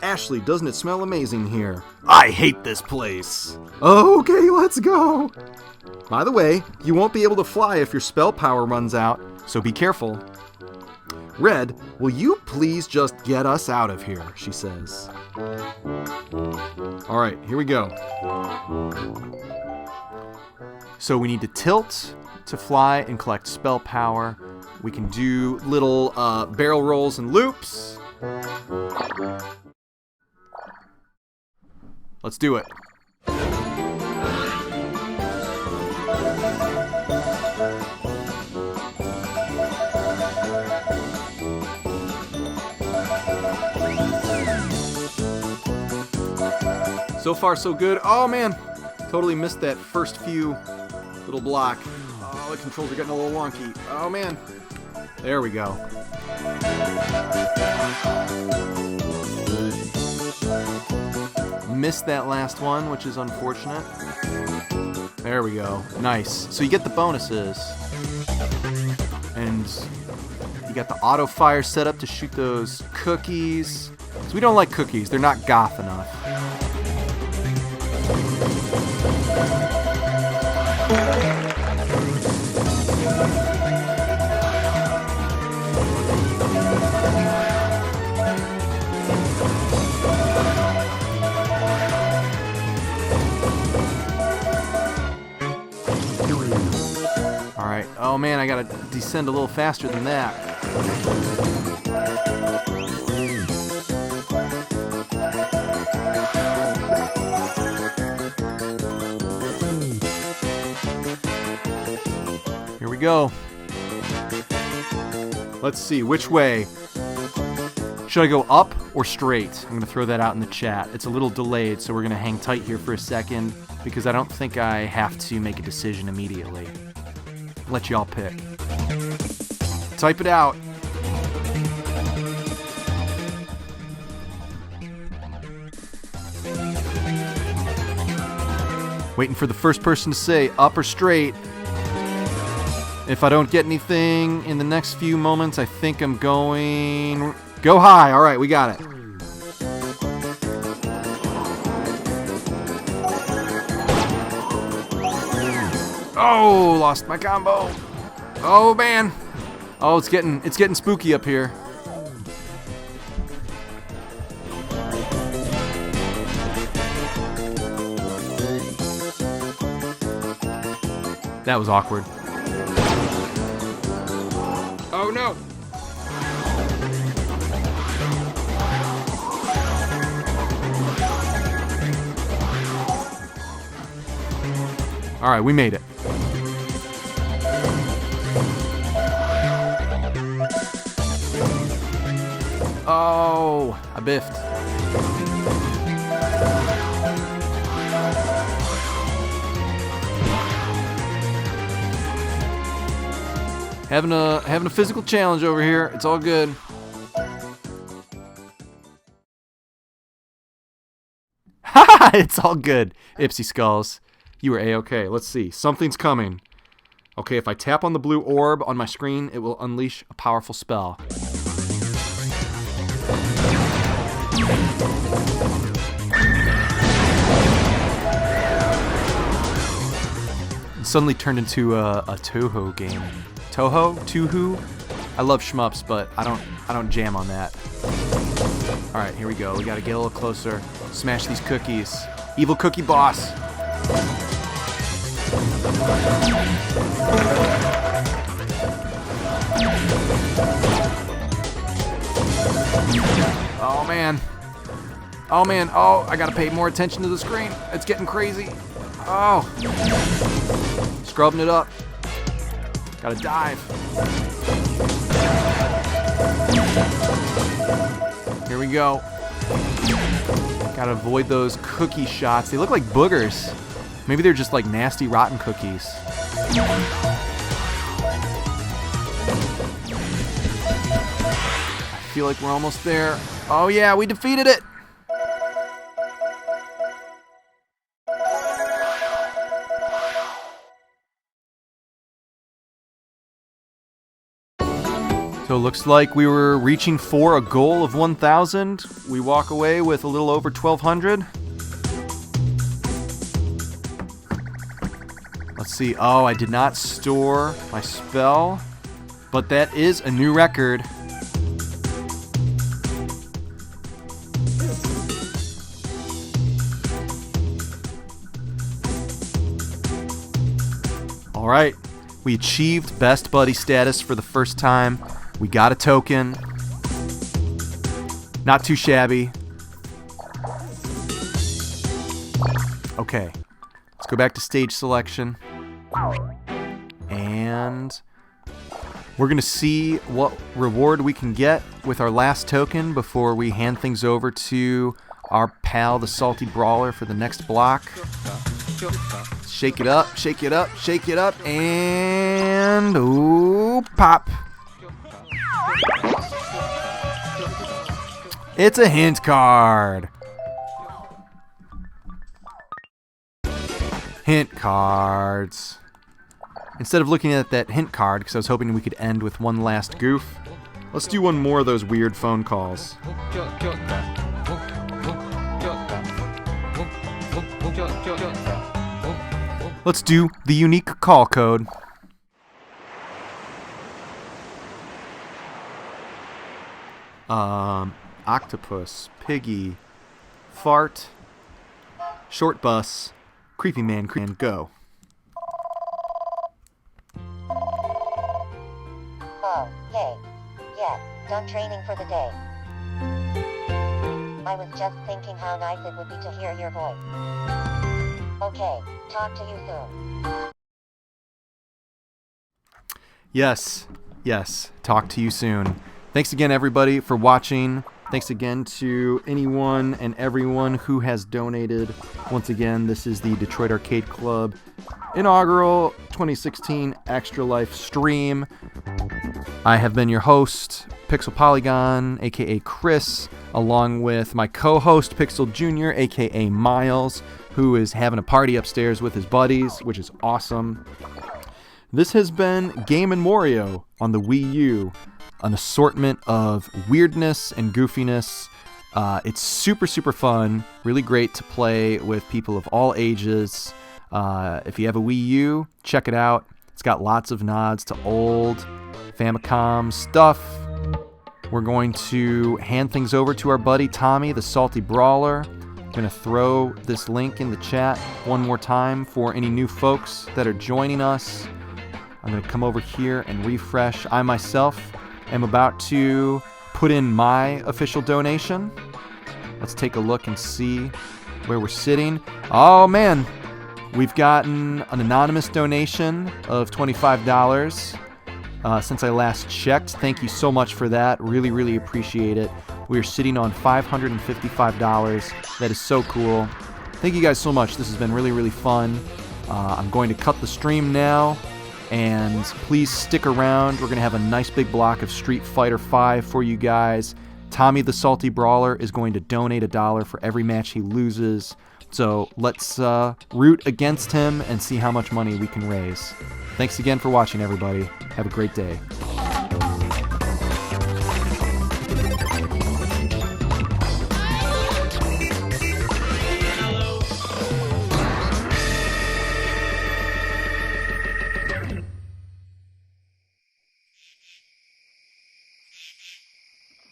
Ashley, doesn't it smell amazing here? I hate this place. Okay, let's go. By the way, you won't be able to fly if your spell power runs out, so be careful. Red, will you please just get us out of here, she says. Alright, here we go. So we need to tilt to fly and collect spell power. We can do little barrel rolls and loops. Let's do it. So far, so good. Oh man, totally missed that first few little block. Oh, the controls are getting a little wonky. Oh man. There we go. Missed that last one, which is unfortunate. There we go. Nice. So you get the bonuses. And you got the auto fire set up to shoot those cookies. So we don't like cookies. They're not goth enough. Alright, oh man, I gotta descend a little faster than that. Here we go. Let's see, which way? Should I go up or straight? I'm going to throw that out in the chat. It's a little delayed, so we're going to hang tight here for a second because I don't think I have to make a decision immediately. Let y'all pick. Type it out. Waiting for the first person to say up or straight. If I don't get anything in the next few moments, I think I'm going... Go high. All right, we got it. Oh, lost my combo. Oh, man. Oh, it's getting spooky up here. That was awkward. Oh no! All right, we made it. Oh, I biffed. Having a physical challenge over here. It's all good. Ha! It's all good. Ipsy Skulls. You were A-okay. Let's see. Something's coming. Okay, if I tap on the blue orb on my screen, it will unleash a powerful spell. It suddenly turned into a Toho game. Toho? Tuhu? I love shmups, but I don't jam on that. Alright, here we go. We gotta get a little closer. Smash these cookies. Evil cookie boss. Oh man. Oh man. Oh, I gotta pay more attention to the screen. It's getting crazy. Oh. Scrubbing it up. Gotta dive. Here we go. Gotta avoid those cookie shots. They look like boogers. Maybe they're just like nasty, rotten cookies. I feel like we're almost there. Oh yeah, we defeated it! So it looks like we were reaching for a goal of 1,000. We walk away with a little over 1,200. Let's see. Oh, I did not store my spell, but that is a new record. All right. We achieved Best Buddy status for the first time. We got a token. Not too shabby. Okay. Let's go back to stage selection. And we're going to see what reward we can get with our last token before we hand things over to our pal, the Salty Brawler, for the next block. Shake it up, shake it up, shake it up, and ooh, pop. It's a hint card. Hint cards. Instead of looking at that hint card, because I was hoping we could end with one last goof, let's do one more of those weird phone calls. Let's do the unique call code. Octopus, piggy, fart, short bus, creepy man, and go. Oh, yay. Yeah, done training for the day. I was just thinking how nice it would be to hear your voice. Okay, talk to you soon. Yes, talk to you soon. Thanks again, everybody, for watching. Thanks again to anyone and everyone who has donated. Once again, this is the Detroit Arcade Club inaugural 2016 Extra Life stream. I have been your host, Pixel Polygon, aka Chris, along with my co-host, Pixel Jr., aka Miles, who is having a party upstairs with his buddies, which is awesome. This has been Game & Wario on the Wii U, an assortment of weirdness and goofiness. It's super, super fun, really great to play with people of all ages. If you have a Wii U, check it out. It's got lots of nods to old Famicom stuff. We're going to hand things over to our buddy Tommy, the Salty Brawler. I'm going to throw this link in the chat one more time for any new folks that are joining us. I'm going to come over here and refresh. I myself am about to put in my official donation. Let's take a look and see where we're sitting. Oh man, we've gotten an anonymous donation of $25 since I last checked. Thank you so much for that. Really, really appreciate it. We are sitting on $555. That is so cool. Thank you guys so much. This has been really, really fun. I'm going to cut the stream now, and please stick around. We're going to have a nice big block of Street Fighter V for you guys. Tommy the Salty Brawler is going to donate $1 for every match he loses. So let's root against him and see how much money we can raise. Thanks again for watching, everybody. Have a great day.